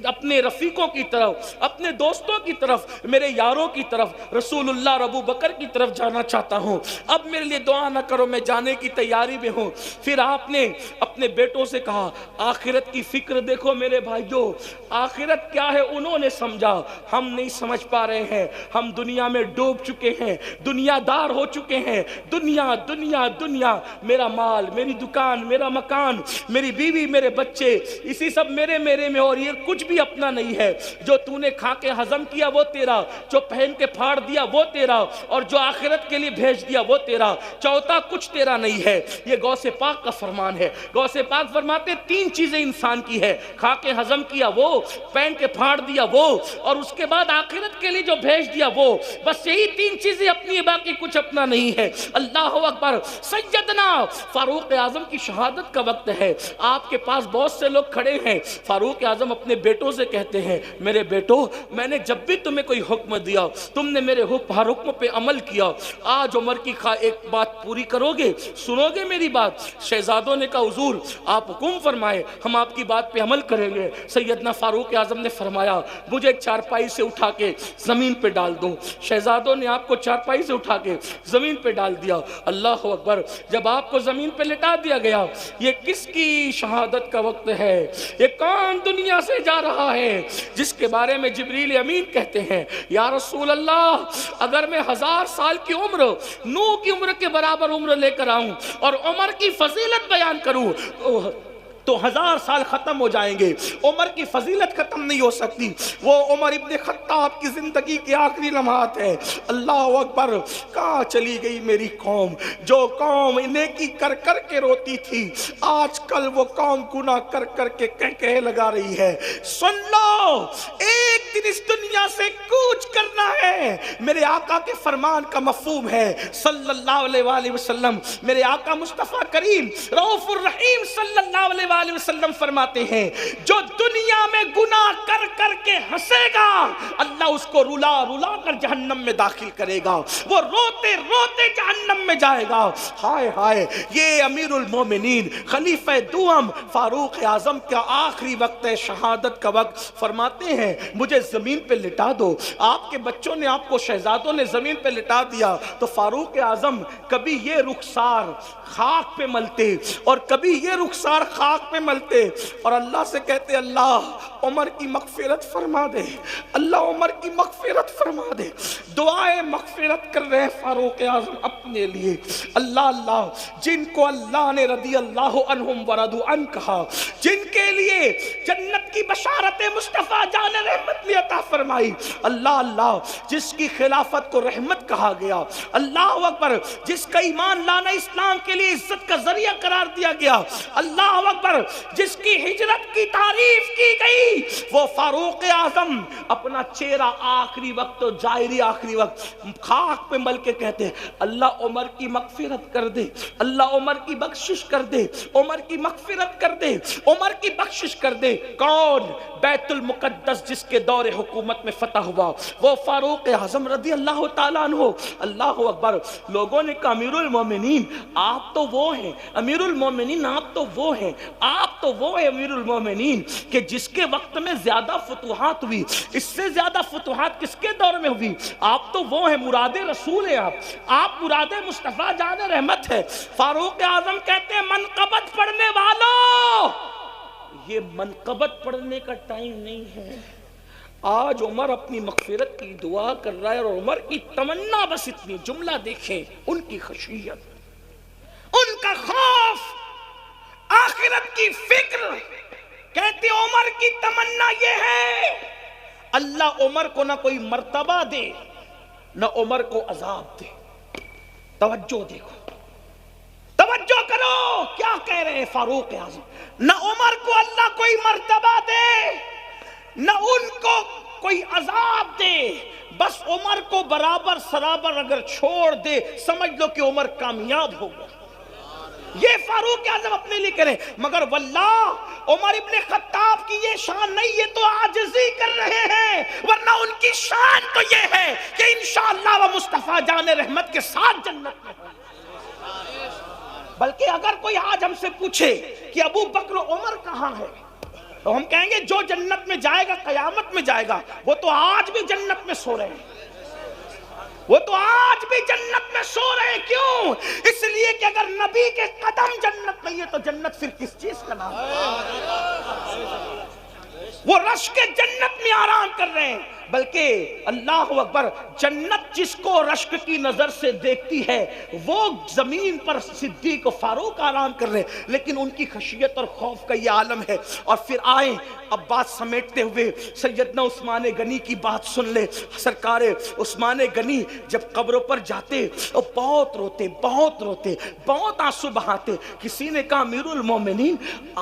اپنے رفیقوں کی طرف, اپنے دوستوں کی طرف, میرے یاروں کی طرف, رسول اللہ اور ابو بکر کی طرف جانا چاہتا ہوں. اب میرے لیے دعا نہ کرو, میں جانے کی تیاری میں ہوں. پھر آپ نے اپنے بیٹوں سے کہا آخرت کی فکر دیکھو میرے بھائیو, آخرت کیا ہے انہوں نے سمجھا, ہم نہیں سمجھ پا رہے ہیں. ہم دنیا میں ڈوب چکے ہیں, دنیا دار ہو چکے ہیں. دنیا دنیا دنیا, میرا مال, میری دکان, میرا مکان, میری بیوی, میرے بچے, اسی سب میرے میں, اور یہ کچھ بھی اپنا نہیں ہے. جو تو نے کھا کے ہضم کیا وہ تیرا, جو پہن کے پھاڑ دیا وہ تیرا, اور جو آخرت کے لیے بھیج دیا وہ تیرا. چوتھا کچھ تیرا نہیں ہے. یہ غوث پاک کا فرمان ہے. غوث پاک فرماتے تین چیزیں انسان کی ہے, کھا کے ہضم کیا وہ, پہن کے پھاڑ دیا وہ, اور اس کے بعد آخرت کے لیے جو بھیج دیا وہ. بس یہی تین چیزیں اپنی ہے, باقی کچھ اپنا نہیں ہے. اللہ اکبر. سیدنا فاروق اعظم کی شہادت کا وقت ہے. آپ کے پاس بہت سے لوگ کھڑے ہیں. فاروق اعظم اپنے بیٹوں سے کہتے ہیں میرے بیٹو, میں نے جب بھی تمہیں کوئی حکم دیا تم نے میرے ہر حکم پہ عمل کیا. آج عمر کی ایک بات پوری کرو گے, سنو گے میری بات؟ شہزادوں نے کہا حضور آپ حکم فرمائے, ہم آپ کی بات پہ عمل کریں گے. سیدنا فاروق اعظم نے فرمایا مجھے ایک چارپائی سے اٹھا کے زمین پہ ڈال دو. شہزادوں نے آپ کو چارپائی سے اٹھا کے زمین پہ ڈال دیا. اللہ اکبر. جب آپ کو زمین پہ لٹا دیا گیا, یہ کس کی شہادت کا وقت ہے؟ یہ کون دنیا سے جا رہا ہے جس کے بارے میں جبریل امین کہتے ہیں یا رسول اللہ اگر میں 1000 سال کی عمر, نوح کی عمر کے برابر عمر لے کر آؤں اور عمر کی فضیلت بیان کروں تو 1000 سال ختم ہو جائیں گے. عمر کی فضیلت ختم نہیں ہو سکتی. وہ عمر ابن خطاب کی زندگی کے آخری لمحات ہیں. اللہ اکبر. کہاں چلی گئی میری قوم؟ جو قوم نیکی کر کر کے روتی تھی, آج کل وہ قوم گناہ کر کر کے کہہ لگا رہی ہے. سن لو, ایک دن اس دنیا سے کوچ کرنا ہے. میرے آقا کے فرمان کا مفہوم ہے صلی اللہ علیہ وآلہ وسلم. میرے آقا مصطفیٰ کریم رؤوف الرحیم صلی اللہ علیہ وآلہ وسلم فرماتے ہیں جو دنیا میں گناہ کر کر کے ہنسے گا اللہ اس کو رلا رلا کر جہنم میں داخل کرے گا. وہ روتے روتے جہنم میں جائے گا. ہائے ہائے. یہ امیر المومنین خلیفہ دوم فاروق اعظم کا آخری وقت ہے, شہادت کا وقت. فرماتے ہیں مجھے زمین پہ لٹا دو. آپ کے بچوں نے, آپ کو شہزادوں نے زمین پہ لٹا دیا تو فاروق اعظم کبھی یہ رخسار خاک پہ ملتے اور کبھی یہ رخسار خاک پہ ملتے اور اللہ سے کہتے اللہ عمر کی مغفرت فرما دے, اللہ عمر کی مغفرت فرما دے. دعائیں مغفرت کر رہے فاروق اعظم اپنے لیے. اللہ اللہ جن کو اللہ نے رضی اللہ عنہم ورضوا عنہ کہا, جن کے لیے جنت کی بشارت مصطفیٰ جان رحمت نے عطا فرمائی. اللہ اللہ جس کی خلافت کو رحمت کہا گیا. اللہ اکبر. جس کا ایمان لانا اسلام کے لیے عزت کا ذریعہ قرار دیا گیا. اللہ اکبر. جس کی ہجرت کی تعریف کی گئی وہ فاروق اعظم اپنا چہرہ آخری وقت, ظاہری آخری وقت خاک پہ مل کے کہتے ہیں اللہ عمر کی مغفرت کر دے, اللہ عمر کی بخشش کر دے, عمر کی مغفرت کر دے, عمر کی بخشش کر دے. کون؟ بیت المقدس جس کے دور حکومت میں فتح ہوا وہ فاروق اعظم رضی اللہ تعالیٰ عنہ. اللہ اکبر. لوگوں نے کہا امیر المومنین آپ تو وہ ہیں, امیر المومنین آپ تو وہ ہیں, آپ تو وہ ہیں امیر المومنین کہ جس کے وقت میں زیادہ فتوحات ہوئی. اس سے زیادہ فتوحات کس کے دور میں ہوئی؟ آپ تو وہ ہیں, مراد رسول ہیں آپ مراد مصطفیٰ جان رحمت ہے. فاروق اعظم کہتے ہیں منقبت پڑھنے والوں, یہ منقبت پڑھنے کا ٹائم نہیں ہے. آج عمر اپنی مغفرت کی دعا کر رہا ہے اور عمر کی تمنا بس اتنی. جملہ دیکھیں, ان کی خشیت, ان کا خوف, آخرت کی فکر. کہتے عمر کی تمنا یہ ہے اللہ عمر کو نہ کوئی مرتبہ دے نہ عمر کو عذاب دے. توجہ دیکھو, توجہ کرو کیا کہہ رہے ہیں فاروق اعظم. نہ عمر کو اللہ کوئی مرتبہ دے نہ ان کو کوئی عذاب دے, بس عمر کو برابر سرابر اگر چھوڑ دے سمجھ لو کہ عمر کامیاب ہو گیا. یہ فاروق اعظم اپنے لیے کریں، مگر واللہ عمر ابن خطاب کی یہ شان نہیں، یہ تو عاجزی کر رہے ہیں، ورنہ ان کی شان تو یہ ہے کہ انشاءاللہ وہ مصطفیٰ جان رحمت کے ساتھ جنت میں ہوں۔ بلکہ اگر کوئی آج ہم سے پوچھے کہ ابو بکر و عمر کہاں ہے، تو ہم کہیں گے جو جنت میں جائے گا قیامت میں جائے گا، وہ تو آج بھی جنت میں سو رہے ہیں، وہ تو آج بھی جنت میں سو رہے ہیں۔ کیوں؟ اس لیے کہ اگر نبی کے قدم جنت میں ہے تو جنت پھر کس چیز کا نام ہے؟ وہ رشک جنت میں آرام کر رہے ہیں، بلکہ اللہ اکبر، جنت جس کو رشک کی نظر سے دیکھتی ہے وہ زمین پر صدیق و فاروق آرام کر رہے ہیں، لیکن ان کی خشیت اور خوف کا یہ عالم ہے۔ اور پھر آئیں اب بات سمیٹتے ہوئے سیدنا عثمان غنی کی بات سن لے۔ سرکار عثمان غنی جب قبروں پر جاتے اور بہت روتے بہت آنسو بہاتے۔ کسی نے کہا امیر المومنین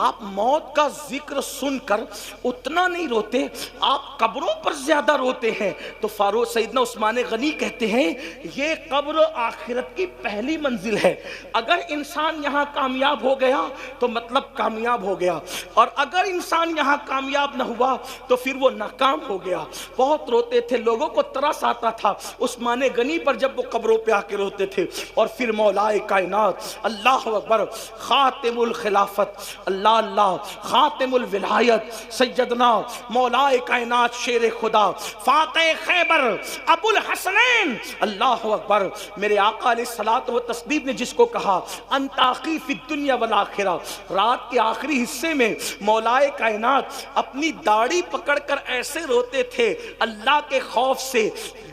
آپ موت کا ذکر سن کر اتنا نہیں روتے، آپ قبروں پر زیادہ روتے ہیں۔ تو فاروق سیدنا عثمان غنی کہتے ہیں یہ قبر آخرت کی پہلی منزل ہے، اگر انسان یہاں کامیاب ہو گیا تو مطلب کامیاب ہو گیا، اور اگر انسان یہاں کامیاب نہ ہوا تو پھر وہ ناکام ہو گیا۔ بہت روتے تھے، لوگوں کو ترس آتا تھا عثمان غنی پر جب وہ قبروں پہ آ کے روتے تھے۔ اور پھر مولا کائنات اللہ اکبر، خاتم الخلافت اللہ اللہ، خاتم الولایت سیدنا مولا کائنات شیر خدا فاتح خیبر ابو الحسنین اللہ اکبر، میرے آقا علیہ الصلوۃ والتسلیم نے جس کو کہا انت اخی فی الدنیا والآخرہ، رات کے آخری حصے میں مولا کائنات اپنی داڑھی پکڑ کر ایسے روتے تھے اللہ کے خوف سے۔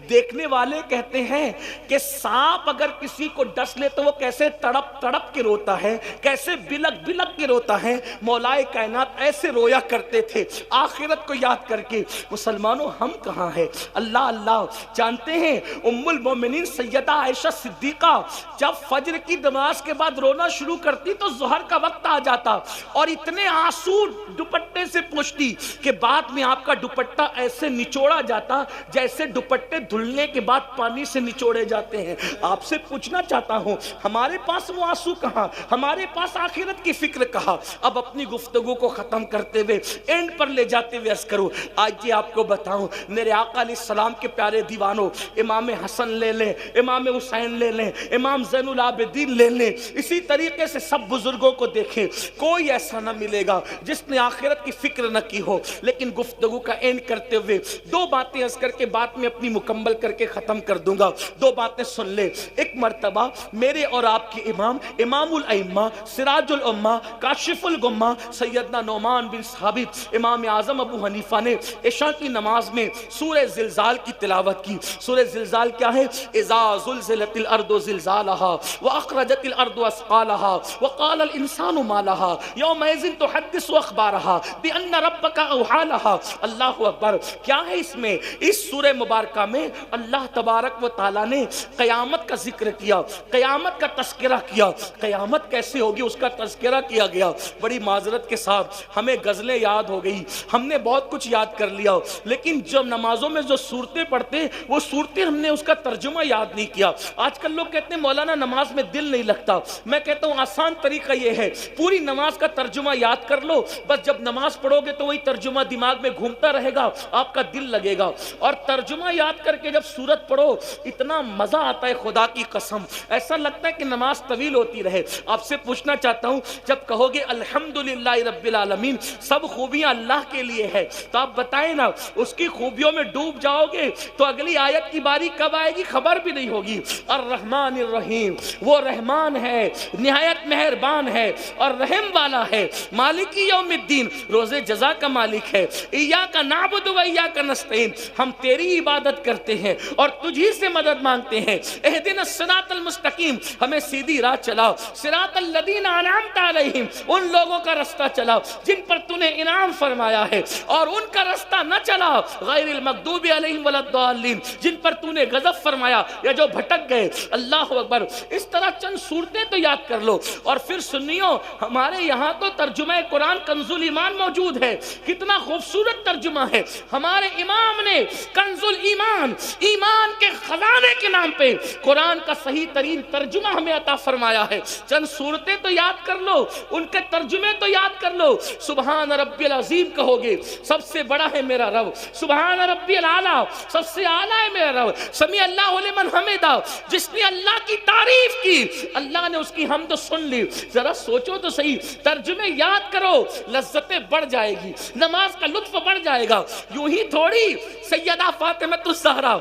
دیکھنے والے کہتے ہیں کہ سانپ اگر کسی کو ڈس لے تو وہ کیسے تڑپ تڑپ کے روتا ہے، کیسے بلک بلک کے روتا ہے، مولا کائنات ایسے رویا کرتے تھے آخرت کو یاد کر کے۔ مسلمانوں ہم کہاں ہیں؟ اللہ اللہ جانتے ہیں ام المومنین سیدہ عائشہ صدیقہ جب فجر کی نماز کے بعد رونا شروع کرتی تو ظہر کا وقت آ جاتا اور اتنے آنسو دوپٹے سے پوچھتی کہ بعد میں آپ کا دوپٹہ ایسے نچوڑا جاتا جیسے دوپٹے دھلنے کے بعد پانی سے نچوڑے جاتے ہیں۔ آپ سے پوچھنا چاہتا ہوں ہمارے پاس وہ آنسو کہاں، ہمارے پاس آخرت کی فکر کہاں؟ اب اپنی گفتگو کو ختم کرتے ہوئے اینڈ پر لے جاتے ہوئے عرض کروں، آج یہ آپ کو بتاؤں میرے آقا علیہ السلام کے پیارے دیوانوں، امام حسن لے لیں، امام حسین لے لیں، امام زین العابدین لے لیں، اسی طریقے سے سب بزرگوں کو دیکھیں، کوئی ایسا نہ ملے گا جس نے آخرت کی فکر نہ کی ہو۔ لیکن گفتگو کا اینڈ کرتے ہوئے دو باتیں عرض کر کے بات میں اپنی مکمل کر کے ختم کر دوں گا۔ دو باتیں سن لیں۔ ایک مرتبہ میرے اور آپ کے امام، امام الائمہ، سراج الامہ، کاشف الغمہ سیدنا نعمان بن ثابت امام اعظم ابو حنیفہ نے عشاء کی نماز میں سورہ زلزال کی تلاوت کی۔ سورہ زلزال کیا ہے؟ اذا زلزلت الارض زلزالها واخرجت الارض اثقالها وقال الانسان ما لها يومئذ تحدث اخبارها بان ربك اوحى لها۔ اللہ اکبر، کیا ہے اس میں؟ اس سورہ مبارکہ میں اللہ تبارک و تعالیٰ نے قیامت کا ذکر کیا، قیامت کا تذکرہ کیا، قیامت کیسے ہوگی اس کا تذکرہ کیا گیا۔ بڑی معذرت کے ساتھ ہمیں غزلیں یاد ہو گئی، ہم نے بہت کچھ یاد کر لیا، لیکن جب نمازوں میں جو صورتیں پڑھتے وہ صورتیں ہم نے اس کا ترجمہ یاد نہیں کیا۔ آج کل لوگ کہتے ہیں مولانا نماز میں دل نہیں لگتا، میں کہتا ہوں آسان طریقہ یہ ہے پوری نماز کا ترجمہ یاد کر لو، بس جب نماز پڑھو گے تو وہی ترجمہ دماغ میں گھومتا رہے گا، آپ کا دل لگے گا۔ اور ترجمہ یاد کر کے جب سورت پڑھو اتنا مزہ آتا ہے، خدا کی قسم ایسا لگتا ہے کہ نماز طویل ہوتی رہے۔ آپ سے پوچھنا چاہتا ہوں جب کہو گے الحمدللہ رب العالمین سب خوبیاں اللہ کے لیے ہے، تو آپ بتائیں نا اس کی خوبیوں میں ڈوب جاؤ گے تو اگلی آیت کی باری کب آئے گی خبر بھی نہیں ہوگی۔ الرحمن الرحیم، وہ رحمان ہے، نہایت مہربان ہے اور رحم والا ہے، مالک یوم الدین، روز جزا کا مالک ہے، ایاک نعبد و ایاک نستعین، ہم تیری عبادت کرتے ہیں اور تجھی سے مدد مانگتے ہیں۔ اہدنا الصراط المستقیم، ہمیں سیدھی راہ چلا، صراط الذین انعمت علیہم، ان لوگوں کا رستہ چلا جن پر تو نے انعام فرمایا ہے، اور ان کا رستہ نہ چلا غیر المغضوب علیہم ولا الضالین، جن پر تو نے غضب فرمایا یا جو بھٹک گئے۔ اللہ اکبر، اس طرح چند صورتیں تو یاد کر لو۔ اور پھر سنیو، ہمارے یہاں تو ترجمہ قرآن کنز الایمان موجود ہے، کتنا خوبصورت ترجمہ ہے۔ ہمارے امام نے کنز الایمان، ایمان کے خزانے کے نام پہ قرآن کا صحیح ترین ترجمہ ہمیں عطا فرمایا ہے. چند صورتیں تو یاد کر لو, ان کے ترجمے تو یاد کر لو. سبحان ربی العظیم کہو گے, سب سے بڑا ہے میرا رب. سبحان ربی الاعلیٰ, سب سے اعلیٰ ہے میرا رب. سمیع اللہ لمن حمدہ, جس نے اللہ کی تعریف کی اللہ نے اس کی حمد سن لی. ذرا سوچو تو صحیح, ترجمے یاد کرو, لذتیں بڑھ جائے گی, نماز کا لطف بڑھ جائے گا. یوں ہی تھوڑی سیدہ فاطمہ الزہرا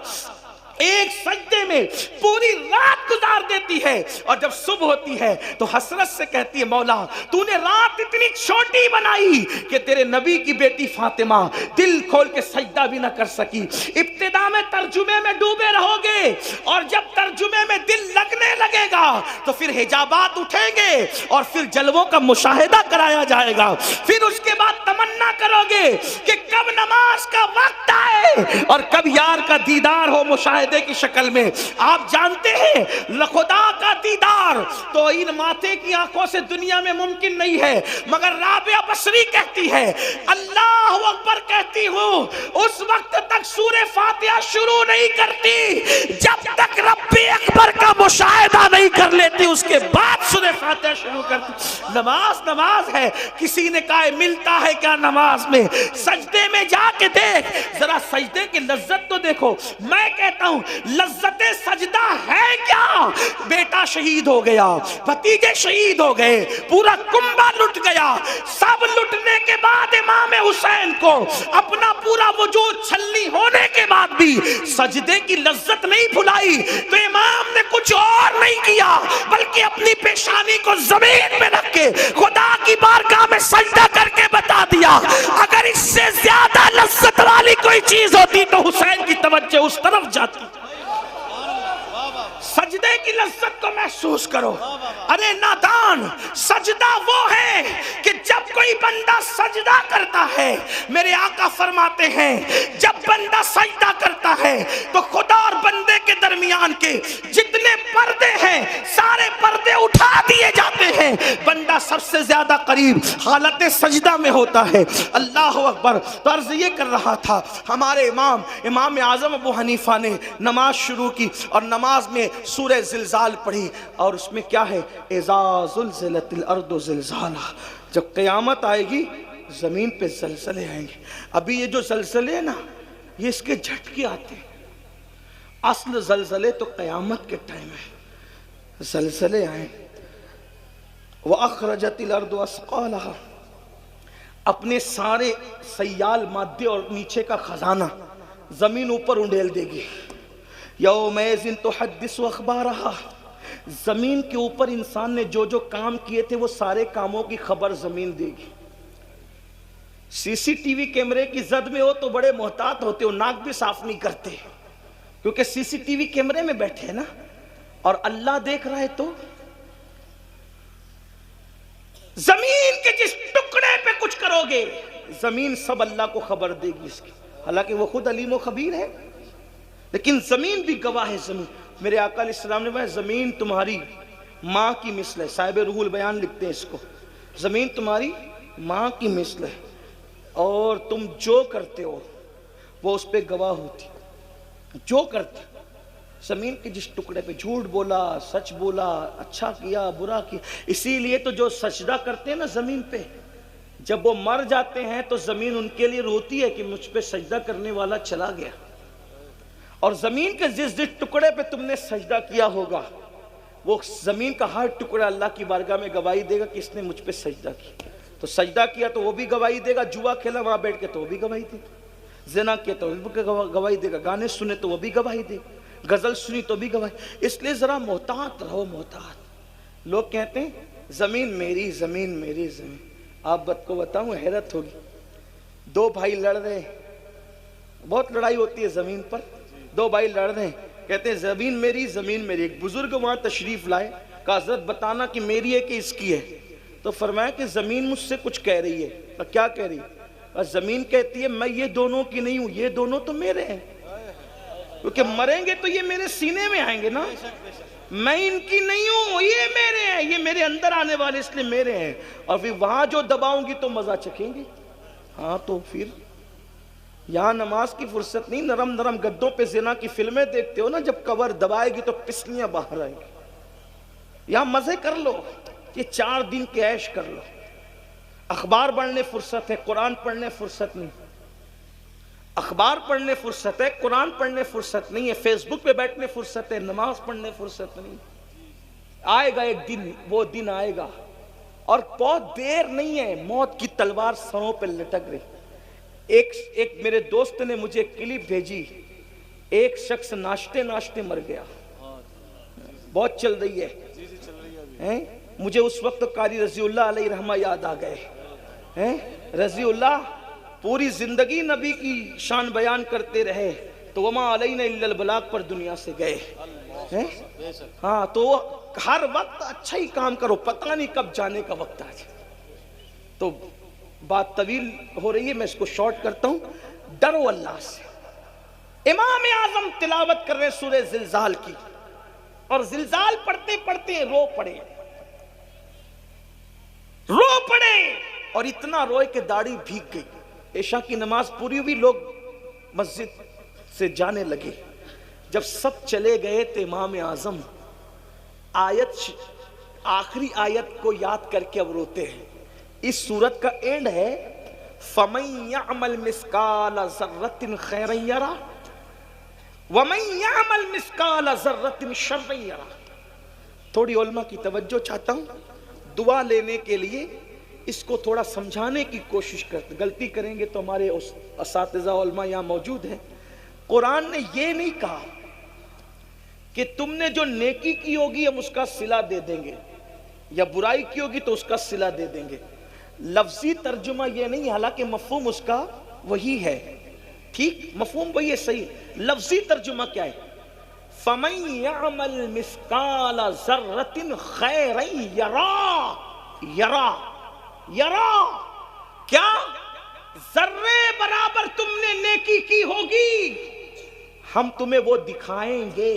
ایک سجدے میں پوری رات گزار دیتی ہے, اور جب صبح ہوتی ہے تو حسرت سے کہتی ہے مولا تو نے رات اتنی چھوٹی بنائی کہ تیرے نبی کی بیٹی فاطمہ دل کھول کے سجدہ بھی نہ کر سکی. ابتدا میں ترجمے میں ڈوبے رہو گے, اور جب ترجمے میں دل لگنے لگے گا تو پھر حجابات اٹھیں گے اور پھر جلووں کا مشاہدہ کرایا جائے گا. پھر اس کے بعد تمنا کرو گے کہ کب نماز کا وقت آئے اور کب یار کا دیدار ہو مشاہدہ کی شکل میں. آپ جانتے ہیں خدا کا دیدار تو ان ماتھے کی آنکھوں سے دنیا میں ممکن نہیں ہے, مگر رابعہ بصری کہتی ہے اللہ اکبر کہتی ہوں اس وقت تک سورہ فاتحہ شروع نہیں کرتی جب تک رب اکبر کا مشاہدہ نہیں کر لیتی, اس کے بعد سورہ فاتحہ شروع کرتی. نماز ہے. کسی نے کہا ملتا ہے کیا نماز میں؟ سجدے میں جا کے دیکھ, ذرا سجدے کی لذت تو دیکھو. میں کہتا ہوں لذت سجدہ ہے کیا؟ بیٹا شہید ہو گیا, بھتیجے شہید ہو گئے, پورا کنبہ لٹ گیا. سب لٹنے کے بعد امام حسین کو اپنا پورا وجود چھلنی ہونے کے بعد بھی سجدے کی لذت نہیں بھلائی, تو امام نے کچھ اور نہیں کیا بلکہ اپنی پیشانی کو زمین میں رکھ کے خدا کی بارگاہ میں سجدہ کر کے بتا دیا اگر اس سے زیادہ لذت والی کوئی چیز ہوتی تو حسین کی توجہ اس طرف جاتی. سجدے کی لذت کو محسوس کرو. ارے نادان, سجدہ وہ ہے کہ جب کوئی بندہ سجدہ کرتا ہے, میرے آقا فرماتے ہیں جب بندہ سجدہ کرتا ہے تو خدا اور بندے کے درمیان کے جتنے پردے ہیں سارے پردے اٹھا دیے جاتے ہیں. بندہ سب سے زیادہ قریب حالت سجدہ میں ہوتا ہے. اللہ اکبر. تو عرض یہ کر رہا تھا, ہمارے امام اعظم ابو حنیفہ نے نماز شروع کی اور نماز میں سورہ زلزال پڑھی, اور اس میں کیا ہے اذا زلزلت الارض زلزالہ, جب قیامت آئے گی زمین پہ زلزلے آئیں گے. ابھی یہ جو زلزلے ہیں نا یہ اس کے جھٹکے آتے ہیں, اصل زلزلے تو قیامت کے ٹائم ہے. زلزلے آئیں. وَأَخْرَجَتِ الْأَرْضُ أَثْقَالَهَا, اپنے سارے سیال مادے اور نیچے کا خزانہ زمین اوپر انڈیل دے گی. یومئذ تحدث اخبارہا, زمین کے اوپر انسان نے جو جو کام کیے تھے وہ سارے کاموں کی خبر زمین دے گی. سی سی ٹی وی کیمرے کی زد میں ہو تو بڑے محتاط ہوتے ہو, ناک بھی صاف نہیں کرتے کیونکہ سی سی ٹی وی کیمرے میں بیٹھے ہیں نا, اور اللہ دیکھ رہا ہے. تو زمین کے جس ٹکڑے پہ کچھ کرو گے زمین سب اللہ کو خبر دے گی اس کی, حالانکہ وہ خود علیم و خبیر ہے, لیکن زمین بھی گواہ ہے. زمین, میرے آقا علیہ السلام نے کہا زمین تمہاری ماں کی مثل ہے. صاحب روح البیان لکھتے ہیں اس کو, زمین تمہاری ماں کی مثل ہے اور تم جو کرتے ہو وہ اس پہ گواہ ہوتی. جو کرتے زمین کے جس ٹکڑے پہ جھوٹ بولا, سچ بولا, اچھا کیا, برا کیا. اسی لیے تو جو سجدہ کرتے ہیں نا زمین پہ, جب وہ مر جاتے ہیں تو زمین ان کے لیے روتی ہے کہ مجھ پہ سجدہ کرنے والا چلا گیا. اور زمین کے جس ٹکڑے پہ تم نے سجدہ کیا ہوگا وہ زمین کا ہر ٹکڑا اللہ کی بارگاہ میں گواہی دے گا کہ اس نے مجھ پہ سجدہ کیا. تو سجدہ کیا تو وہ بھی گواہی دے گا, جوا کھیلا وہاں بیٹھ کے تو وہ بھی گواہی دے گا, زنا کیا تو وہ بھی گواہی دے گا, گانے سنے تو وہ بھی گواہی دے گا, غزل سنی تو بھی گواہی. اس لیے ذرا محتاط رہو, محتاط. لوگ کہتے ہیں زمین میری, زمین میری, زمین. آپ کو بتاؤں حیرت ہوگی, دو بھائی لڑ رہے ہیں, بہت لڑائی ہوتی ہے زمین پر, دو بھائی لڑ رہے ہیں, کہتے ہیں زمین میری, زمین میری. ایک بزرگ وہاں تشریف لائے, کہا حضرت بتانا کہ میری ہے کہ اس کی ہے. تو فرمایا کہ زمین مجھ سے کچھ کہہ رہی ہے. کیا کہہ رہی ہے؟ زمین کہتی ہے میں یہ دونوں کی نہیں ہوں, یہ دونوں تو میرے ہیں, کیونکہ مریں گے تو یہ میرے سینے میں آئیں گے نا, میں ان کی نہیں ہوں, یہ میرے ہیں, یہ میرے اندر آنے والے اس لیے میرے ہیں. اور پھر وہاں جو دباؤں گی تو مزہ چکھیں گے. ہاں تو پھر یہاں نماز کی فرصت نہیں، نرم نرم گدوں پہ زنا کی فلمیں دیکھتے ہو نا، جب کور دبائے گی تو پسلیاں باہر آئیں گی۔ یہاں مزے کر لو، یہ 4 دن کے عیش کر لو۔ اخبار پڑھنے فرصت ہے، قرآن پڑھنے فرصت نہیں۔ اخبار پڑھنے فرصت ہے، قرآن پڑھنے فرصت نہیں ہے، فیس بک پہ بیٹھنے فرصت ہے، نماز پڑھنے فرصت نہیں۔ آئے گا ایک دن، وہ دن آئے گا، اور بہت دیر نہیں ہے، موت کی تلوار سروں پہ لٹک رہی۔ ایک میرے دوست نے مجھے کلپ بھیجی، ایک شخص ناشتے ناشتے مر گیا، بہت چل رہی ہے۔ مجھے اس وقت قاری رضی اللہ علیہ رحمہ یاد آ گئے۔ رضی اللہ پوری زندگی نبی کی شان بیان کرتے رہے، تو وما علینا الا البلاغ پر دنیا سے گئے۔ ہاں، تو ہر وقت اچھا ہی کام کرو، پتہ نہیں کب جانے کا وقت آ جائے۔ تو بات طویل ہو رہی ہے، میں اس کو شارٹ کرتا ہوں۔ ڈرو اللہ سے۔ امام اعظم تلاوت کر رہے سورہ زلزال کی، اور زلزال پڑھتے پڑھتے رو پڑے، اور اتنا روئے کہ داڑھی بھیگ گئی۔ عشاء کی نماز پوری ہوئی، لوگ مسجد سے جانے لگے۔ جب سب چلے گئے تو امام اعظم آخری آیت کو یاد کر کے اب روتے ہیں۔ اس سورت کا اینڈ ہے فَمَن يَعْمَلْ مِثْقَالَ ذَرَّةٍ خَيْرًا يَرَهُ وَمَن يَعْمَلْ مِثْقَالَ ذَرَّةٍ شَرًّا يَرَهُ۔ تھوڑی علماء کی توجہ چاہتا ہوں، دعا لینے کے لیے اس کو تھوڑا سمجھانے کی کوشش کرتے، غلطی کریں گے تو ہمارے اساتذہ علماء یہاں موجود ہیں۔ قرآن نے یہ نہیں کہا کہ تم نے جو نیکی کی ہوگی ہم اس کا صلہ دے دیں گے، یا برائی کی ہوگی تو اس کا صلہ دے دیں گے۔ لفظی ترجمہ یہ نہیں، حالانکہ مفہوم اس کا وہی ہے، ٹھیک، مفہوم وہی ہے، صحیح۔ لفظی ترجمہ کیا ہے؟ فَمَن يَعْمَلْ مِثْقَالَ ذَرَّةٍ خَيْرًا يَرَهُ کیا ذرے برابر تم نے نیکی کی ہوگی ہم تمہیں وہ دکھائیں گے۔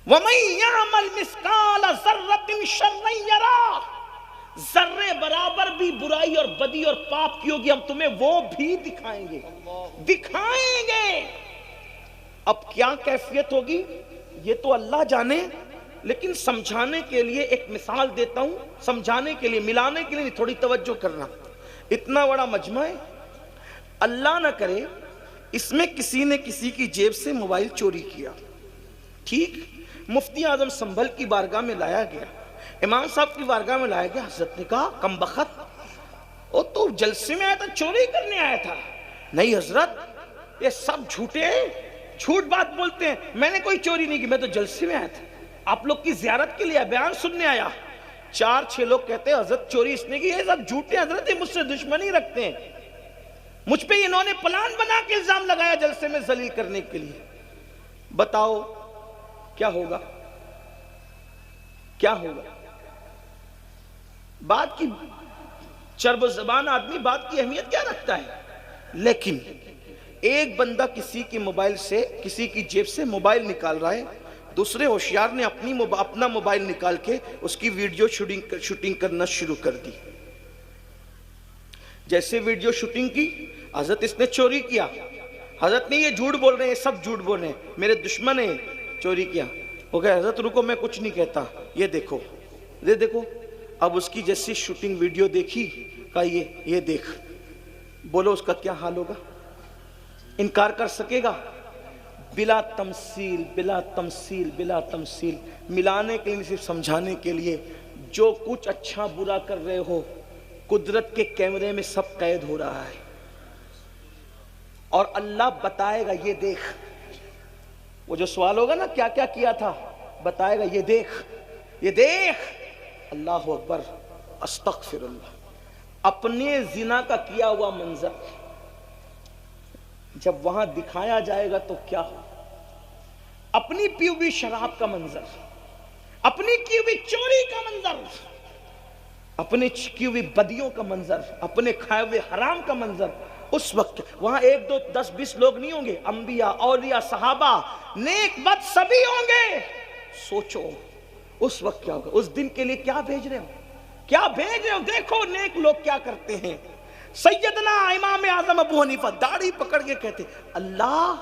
وَمَن يَعْمَلْ مِثْقَالَ ذَرَّةٍ شَرًّا يَرَهُ، ذرے برابر بھی برائی اور بدی اور پاپ کی ہوگی ہم تمہیں وہ بھی دکھائیں گے۔ اب کیا کیفیت ہوگی یہ تو اللہ جانے، لیکن سمجھانے کے لیے ایک مثال دیتا ہوں، سمجھانے کے لیے، ملانے کے لیے تھوڑی توجہ کرنا۔ اتنا بڑا مجمع ہے، اللہ نہ کرے اس میں کسی نے کسی کی جیب سے موبائل چوری کیا، ٹھیک، مفتی اعظم سنبھل کی بارگاہ میں لایا گیا، امام صاحب کی بارگاہ میں لایا گیا۔ حضرت نے کہا کم بخت، وہ تو جلسے میں آیا تھا، چوری کرنے آیا تھا۔ نہیں حضرت، یہ سب جھوٹے ہیں، جھوٹ بات بولتے ہیں، میں نے کوئی چوری نہیں کی، میں تو جلسے میں آیا تھا، آپ لوگ کی زیارت کے لیے بیان سننے آیا۔ 4-6 لوگ کہتے ہیں حضرت چوری اس نے کی، یہ سب جھوٹے ہیں حضرت، یہ مجھ سے دشمنی رکھتے ہیں، مجھ پہ انہوں نے پلان بنا کے الزام لگایا جلسے میں ذلیل کرنے کے لیے۔ بتاؤ کیا ہوگا؟ کیا ہوگا؟ بات کی چرب زبان آدمی بات کی اہمیت کیا رکھتا ہے؟ لیکن ایک بندہ کسی کی موبائل سے، کسی کی جیب سے موبائل نکال رہا ہے، دوسرے ہوشیار نے اپنا موبائل نکال کے اس کی ویڈیو شوٹنگ کرنا شروع کر دی۔ جیسے ویڈیو شوٹنگ کی، حضرت اس نے چوری کیا، حضرت نے یہ جھوٹ بول رہے ہیں، سب جھوٹ بول رہے ہیں، میرے دشمن ہیں، چوری کیا۔ وہ کہا حضرت رکو میں کچھ نہیں کہتا، یہ دیکھو یہ دیکھو۔ اب اس کی جیسی شوٹنگ ویڈیو دیکھی، کہا یہ دیکھ، بولو اس کا کیا حال ہوگا؟ انکار کر سکے گا؟ بلا تمثیل بلا تمثیل بلا تمثیل، ملانے کے لیے، صرف سمجھانے کے لیے، جو کچھ اچھا برا کر رہے ہو قدرت کے کیمرے میں سب قید ہو رہا ہے، اور اللہ بتائے گا یہ دیکھ۔ وہ جو سوال ہوگا نا کیا کیا کیا تھا، بتائے گا یہ دیکھ یہ دیکھ۔ اللہ اکبر، استغفر اللہ۔ اپنے زنا کا کیا ہوا منظر جب وہاں دکھایا جائے گا تو کیا ہو؟ اپنی پی ہوئی شراب کا منظر، اپنی کی ہوئی چوری کا منظر، اپنے کی ہوئی بدیوں کا منظر، اپنے کھائے ہوئے حرام کا منظر، اس وقت وہاں 1 2 10 20 لوگ نہیں ہوں گے، انبیاء، اولیاء، صحابہ، نیک بد سبھی ہوں گے۔ سوچو اس وقت کیا ہوگا؟ اس دن کے لیے کیا بھیج رہے ہو؟ کیا بھیج رہے ہو؟ دیکھو نیک لوگ کیا کرتے ہیں، سیدنا امام اعظم ابو حنیفہ داڑھی پکڑ کے کہتے اللہ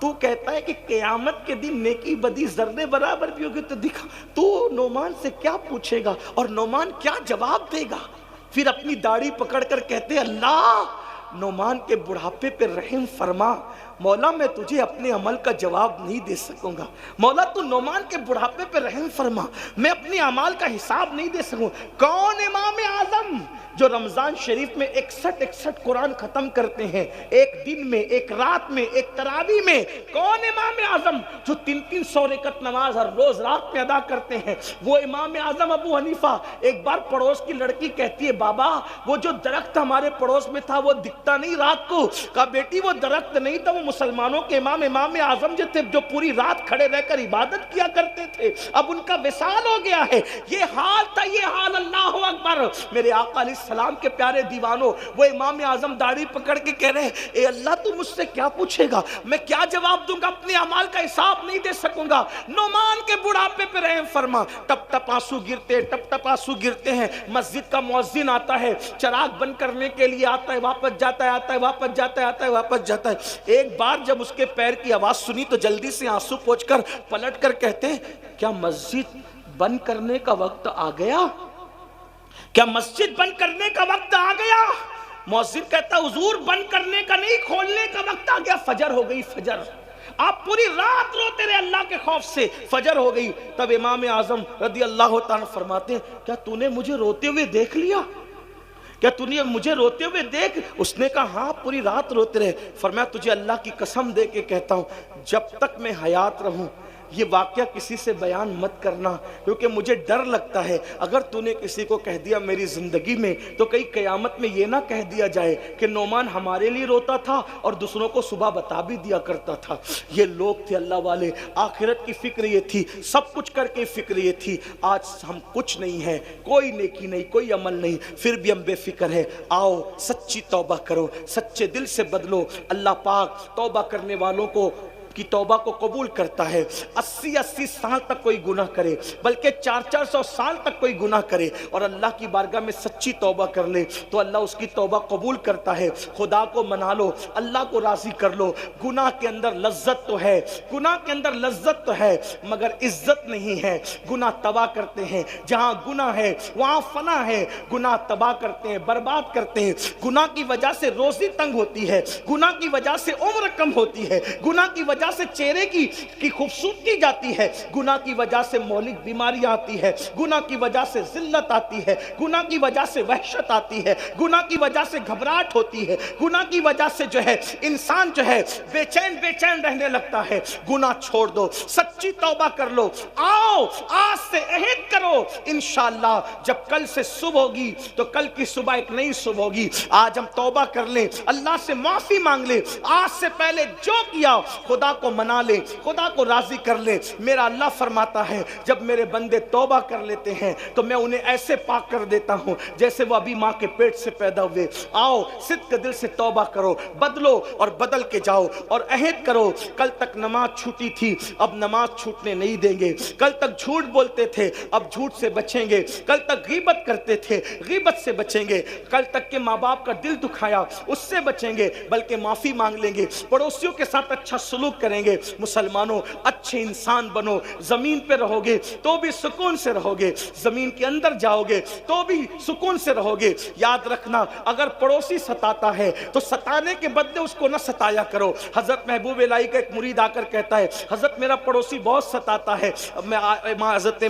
تو کہتا ہے کہ قیامت کے دن نیکی بدی ذرے برابر بھی ہوگی تو دکھا، تو نعمان سے کیا پوچھے گا اور نعمان کیا جواب دے گا؟ پھر اپنی داڑھی پکڑ کر کہتے اللہ نعمان کے بڑھاپے پہ رحم فرما، مولا میں تجھے اپنے عمل کا جواب نہیں دے سکوں گا، مولا تو نعمان کے بڑھاپے پہ رحم فرما، میں اپنے اعمال کا حساب نہیں دے سکوں۔ کون امام اعظم جو رمضان شریف میں 61 قرآن ختم کرتے ہیں، ایک دن میں، ایک رات میں، ایک تراویح میں؟ کون امام اعظم جو 300 رکعت نماز ہر روز رات میں ادا کرتے ہیں؟ وہ امام اعظم ابو حنیفہ۔ ایک بار پڑوس کی لڑکی کہتی ہے بابا وہ جو درخت ہمارے پڑوس میں تھا وہ دکھتا نہیں رات کو۔ کہا بیٹی وہ درخت نہیں تھا، وہ مسلمانوں کے امام اعظم جو تھے، جو پوری رات کھڑے رہ کر عبادت کیا کرتے تھے، اب ان کا وصال ہو گیا ہے۔ یہ حال تھا، یہ حال۔ اللہ اکبر۔ میرے آقا علیہ السلام کے پیارے دیوانوں، وہ امام اعظم داڑھی پکڑ کے کہہ رہے ہیں اے اللہ تو مجھ سے کیا پوچھے گا، میں کیا جواب دوں گا، اپنے اعمال کا حساب نہیں دے سکوں گا۔ نعمان کے بڑھاپے پہ رحم فرما۔ ٹپ ٹپ آنسو گرتے، ٹپ ٹپ آنسو گرتے ہیں۔ مسجد کا مؤذن آتا ہے، چراغ بند کرنے کے لیے آتا ہے، واپس جاتا ہے، آتا ہے واپس جاتا ہے، آتا ہے واپس جاتا ہے۔ ایک بار جب اس کے پیر کی آواز سنی تو جلدی سے آنسو پوچھ کر پلٹ کر کہتے ہیں کیا مسجد بند کرنے کا وقت آ گیا؟ کیا مسجد بند کرنے کا وقت آ گیا؟ مؤذن کہتا حضور بند کرنے کا نہیں، کھولنے کا وقت آ گیا، فجر ہو گئی، فجر۔ آپ پوری رات روتے رہے اللہ کے خوف سے، فجر ہو گئی۔ تب امام اعظم رضی اللہ تعالیٰ فرماتے ہیں کیا تو نے مجھے روتے ہوئے دیکھ لیا؟ کیا تو نے مجھے روتے ہوئے دیکھ؟ اس نے کہا ہاں پوری رات روتے رہے۔ فرمایا تجھے اللہ کی قسم دے کے کہتا ہوں جب تک میں حیات رہوں یہ واقعہ کسی سے بیان مت کرنا، کیونکہ مجھے ڈر لگتا ہے اگر تو نے کسی کو کہہ دیا میری زندگی میں تو کئی قیامت میں یہ نہ کہہ دیا جائے کہ نعمان ہمارے لیے روتا تھا اور دوسروں کو صبح بتا بھی دیا کرتا تھا۔ یہ لوگ تھے اللہ والے، آخرت کی فکر یہ تھی، سب کچھ کر کے فکر یہ تھی۔ آج ہم کچھ نہیں ہیں، کوئی نیکی نہیں، کوئی عمل نہیں، پھر بھی ہم بے فکر ہیں۔ آؤ سچی توبہ کرو، سچے دل سے بدلو۔ اللہ پاک توبہ کرنے والوں کو کی توبہ کو قبول کرتا ہے۔ 80 سال تک کوئی گناہ کرے، بلکہ 400 سال تک کوئی گناہ کرے اور اللہ کی بارگاہ میں سچی توبہ کر لے تو اللہ اس کی توبہ قبول کرتا ہے۔ خدا کو منا لو، اللہ کو راضی کر لو۔ گناہ کے اندر لذت تو ہے، گناہ کے اندر لذت تو ہے مگر عزت نہیں ہے۔ گناہ تباہ کرتے ہیں، جہاں گناہ ہے وہاں فنا ہے۔ گناہ تباہ کرتے ہیں، برباد کرتے ہیں۔ گناہ کی وجہ سے روزی تنگ ہوتی ہے، گناہ کی وجہ سے عمر کم ہوتی ہے، گناہ کی وجہ سے چہرے کی خوبصورتی جاتی ہے، گناہ کی وجہ سے مولک بیماری آتی ہے، گناہ کی وجہ سے ذلت آتی ہے، گناہ کی وجہ سے وحشت آتی ہے، گناہ کی وجہ سے گھبراہٹ ہوتی ہے، گناہ کی وجہ سے جو ہے انسان جو ہے بے چین رہنے لگتا ہے۔ گناہ چھوڑ دو، سچی توبہ کر لو۔ آؤ آج سے عہد کرو انشاءاللہ جب کل سے صبح ہوگی تو کل کی صبح ایک نئی صبح ہوگی۔ آج ہم توبہ کر لیں، اللہ سے معافی مانگ لیں، آج سے پہلے جو کیا خدا کو منا لے، خدا کو راضی کر لے۔ میرا اللہ فرماتا ہے جب میرے بندے توبہ کر لیتے ہیں تو میں انہیں ایسے پاک کر دیتا ہوں جیسے وہ ابھی ماں کے پیٹ سے پیدا ہوئے۔ آؤ صدق دل سے توبہ کرو، بدلو اور بدل کے جاؤ اور عہد کرو کل تک نماز چھوٹی تھی اب نماز چھوٹنے نہیں دیں گے، کل تک جھوٹ بولتے تھے اب جھوٹ سے بچیں گے، کل تک غیبت کرتے تھے غیبت سے بچیں گے، کل تک کہ ماں باپ کا دل دکھایا اس سے بچیں گے بلکہ معافی مانگ لیں گے، پڑوسیوں کے ساتھ اچھا سلوک کریں گے۔ مسلمانوں اچھے انسان بنو، زمین پہ رہو گے تو بھی سکون سے رہو گے، زمین کے اندر جاؤ گے تو بھی سکون سے رہو گے۔ یاد رکھنا اگر پڑوسی ستاتا ہے تو ستانے کے بدلے اس کو نہ ستایا کرو۔ حضرت محبوب الہی کا ایک مرید آ کر کہتا ہے حضرت میرا پڑوسی بہت ستاتا ہے۔ حضرت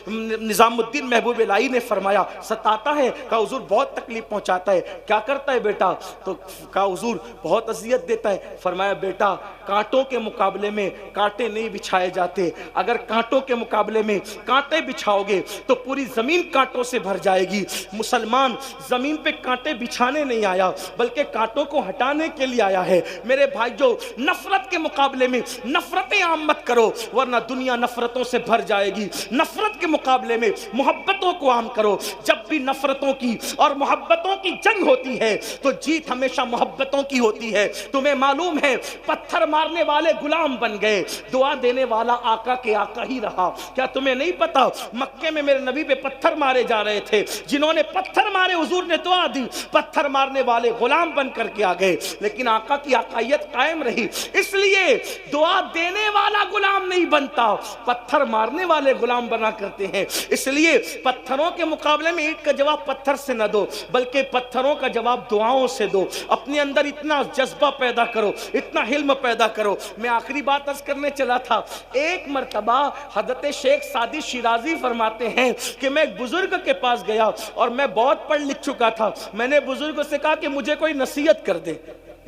نظام الدین محبوب الہی نے فرمایا ستاتا ہے؟ کہا حضور بہت تکلیف پہنچاتا ہے۔ کیا کرتا ہے بیٹا؟ تو کہا حضور بہت اذیت دیتا ہے۔ فرمایا بیٹا کانٹوں کے مقابلے میں کانٹے نہیں بچھائے جاتے، اگر کانٹوں کے مقابلے میں کانٹے بچھاؤ گے تو پوری زمین کانٹوں سے بھر جائے گی۔ مسلمان زمین پہ کانٹے بچھانے نہیں آیا بلکہ کانٹوں کو ہٹانے کے لیے آیا ہے۔ میرے بھائیو نفرت کے مقابلے میں نفرتیں عام مت کرو ورنہ دنیا نفرتوں سے بھر جائے گی۔ نفرت کے مقابلے میں محبتوں کو عام کرو۔ جب بھی نفرتوں کی اور محبتوں کی جنگ ہوتی ہے تو جیت ہمیشہ محبتوں کی ہوتی ہے۔ تمہیں معلوم ہے پتھر مارنے والے غلام بن گئے، دعا دینے والا آقا کے آقا ہی رہا۔ کیا تمہیں نہیں پتا مکے میں میرے نبی پہ پتھر مارے جا رہے تھے، جنہوں نے پتھر مارے حضور نے دعا دی، پتھر مارنے والے غلام بن کر کے آ گئے، لیکن آقا کی آقائیت قائم رہی۔ اس لیے دعا دینے والا غلام نہیں بنتا، پتھر مارنے والے غلام بنا کرتے ہیں۔ اس لیے پتھروں کے مقابلے میں اینٹ کا جواب پتھر سے نہ دو، بلکہ پتھروں کا جواب دعاؤں سے دو۔ اپنے اندر اتنا جذبہ پیدا کرو، اتنا حلم پیدا کرو۔ میں آخری بات عرض کرنے چلا تھا، ایک مرتبہ حضرت شیخ سعدی شیرازی فرماتے ہیں کہ میں ایک بزرگ کے پاس گیا اور میں بہت پڑھ لکھ چکا تھا، میں نے بزرگ سے کہا کہ مجھے کوئی نصیحت کر دے۔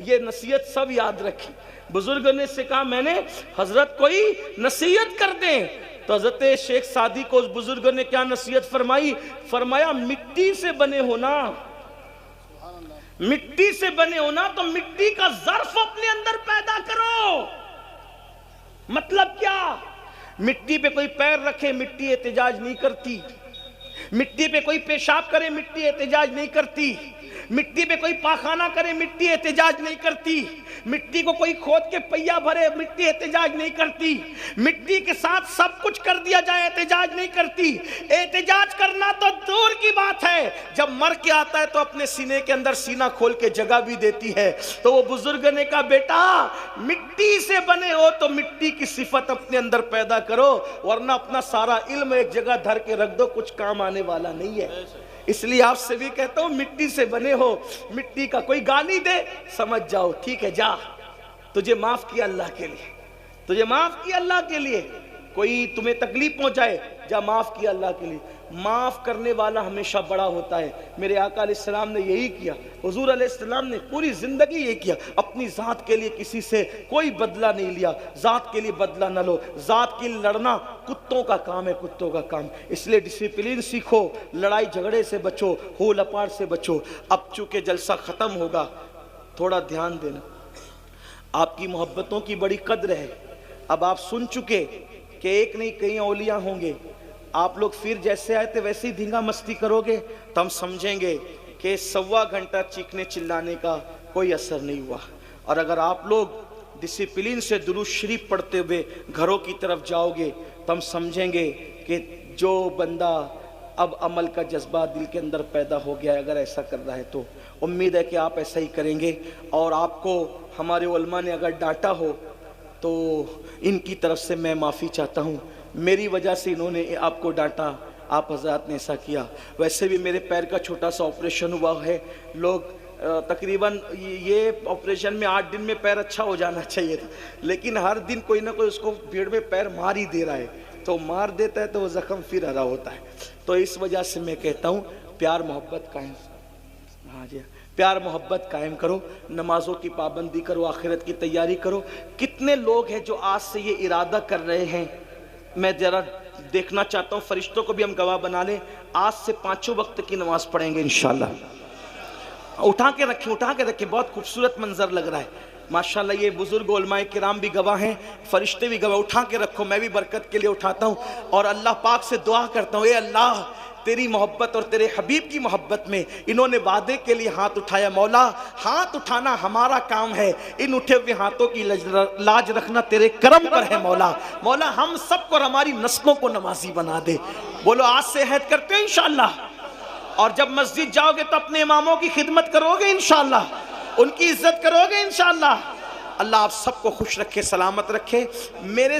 یہ نصیحت سب یاد رکھی، بزرگ نے سے کہا میں نے حضرت کوئی نصیحت کر دیں، تو حضرت شیخ سعدی کو اس بزرگ نے کیا نصیحت فرمائی؟ فرمایا مٹی سے بنے ہونا، مٹی سے بنے ہونا تو مٹی کا ظرف اپنے اندر پیدا کرو۔ مطلب کیا؟ مٹی پہ کوئی پیر رکھے مٹی احتجاج نہیں کرتی، مٹی پہ کوئی پیشاب کرے مٹی احتجاج نہیں کرتی، مٹی پہ کوئی پاخانہ کرے مٹی احتجاج نہیں کرتی، مٹی کو کوئی کھود کے پہیا بھرے مٹی احتجاج نہیں کرتی، مٹی کے ساتھ سب کچھ کر دیا جائے احتجاج نہیں کرتی۔ احتجاج کرنا تو دور کی بات ہے، جب مر کے آتا ہے تو اپنے سینے کے اندر سینہ کھول کے جگہ بھی دیتی ہے۔ تو وہ بزرگ نے کہا بیٹا مٹی سے بنے ہو تو مٹی کی صفت اپنے اندر پیدا کرو، ورنہ اپنا سارا علم ایک جگہ دھر کے رکھ دو، کچھ کام آنے والا نہیں ہے۔ اس لیے آپ سے بھی کہتا ہوں مٹی سے بنے ہو، مٹی کا کوئی گالی دے سمجھ جاؤ ٹھیک ہے، جا تجھے معاف کیا اللہ کے لیے، تجھے معاف کیا اللہ کے لیے، کوئی تمہیں تکلیف پہنچائے جا معاف کیا اللہ کے لیے۔ معاف کرنے والا ہمیشہ بڑا ہوتا ہے۔ میرے آقا علیہ السلام نے یہی کیا، حضور علیہ السلام نے پوری زندگی یہ کیا، اپنی ذات کے لیے کسی سے کوئی بدلہ نہیں لیا، ذات کے لیے بدلہ نہ لو، ذات کے لیے لڑنا کتوں کا کام ہے، کتوں کا کام۔ اس لیے ڈسپلین سیکھو، لڑائی جھگڑے سے بچو، ہو لپاڑ سے بچو۔ اب چونکہ جلسہ ختم ہوگا تھوڑا دھیان دینا، آپ کی محبتوں کی بڑی قدر ہے۔ اب آپ سن چکے کہ ایک نہیں کئی اولیاء ہوں گے، آپ لوگ پھر جیسے آئے تھے ویسے ہی دھینگا مستی کرو گے تو ہم سمجھیں گے کہ 1.25 گھنٹہ چیخنے چلانے کا کوئی اثر نہیں ہوا۔ اور اگر آپ لوگ ڈسپلین سے درود شریف پڑھتے ہوئے گھروں کی طرف جاؤ گے تو ہم سمجھیں گے کہ جو بندہ اب عمل کا جذبہ دل کے اندر پیدا ہو گیا ہے، اگر ایسا کر رہا ہے تو امید ہے کہ آپ ایسا ہی کریں گے۔ اور آپ کو ہمارے علماء نے اگر ڈانٹا ہو تو ان کی طرف سے میں معافی چاہتا ہوں، میری وجہ سے انہوں نے آپ کو ڈانٹا، آپ حضرات نے ایسا کیا۔ ویسے بھی میرے پیر کا چھوٹا سا آپریشن ہوا ہے، لوگ تقریباً یہ آپریشن میں 8 دن میں پیر اچھا ہو جانا چاہیے تھا، لیکن ہر دن کوئی نہ کوئی اس کو بھیڑ میں پیر مار ہی دے رہا ہے، تو مار دیتا ہے تو وہ زخم پھر ہرا ہوتا ہے۔ تو اس وجہ سے میں کہتا ہوں پیار محبت قائم، ہاں جی پیار محبت قائم کرو، نمازوں کی پابندی کرو، آخرت کی تیاری کرو۔ کتنے لوگ ہیں جو آج سے یہ ارادہ کر رہے ہیں، میں ذرا دیکھنا چاہتا ہوں، فرشتوں کو بھی ہم گواہ بنا لیں، آج سے 5 وقت کی نماز پڑھیں گے انشاءاللہ۔ اٹھا کے رکھیں، بہت خوبصورت منظر لگ رہا ہے ماشاءاللہ۔ یہ بزرگ علماء کرام بھی گواہ ہیں، فرشتے بھی گواہ، اٹھا کے رکھو، میں بھی برکت کے لیے اٹھاتا ہوں اور اللہ پاک سے دعا کرتا ہوں، اے اللہ تیری محبت اور تیرے حبیب کی محبت میں انہوں نے وعدے کے لیے ہاتھ اٹھایا، مولا ہاتھ اٹھانا ہمارا کام ہے، ان اٹھے ہوئے ہاتھوں کی لاج رکھنا تیرے کرم پر ہے مولا۔ مولا ہم سب کو اور ہماری نسلوں کو نمازی بنا دے۔ بولو آج سے عہد کرتے ہیں انشاءاللہ، اور جب مسجد جاؤ گے تو اپنے اماموں کی خدمت کرو گے انشاءاللہ، ان کی عزت کرو گے انشاءاللہ۔ اللہ آپ سب کو خوش رکھے، سلامت رکھے۔ میرے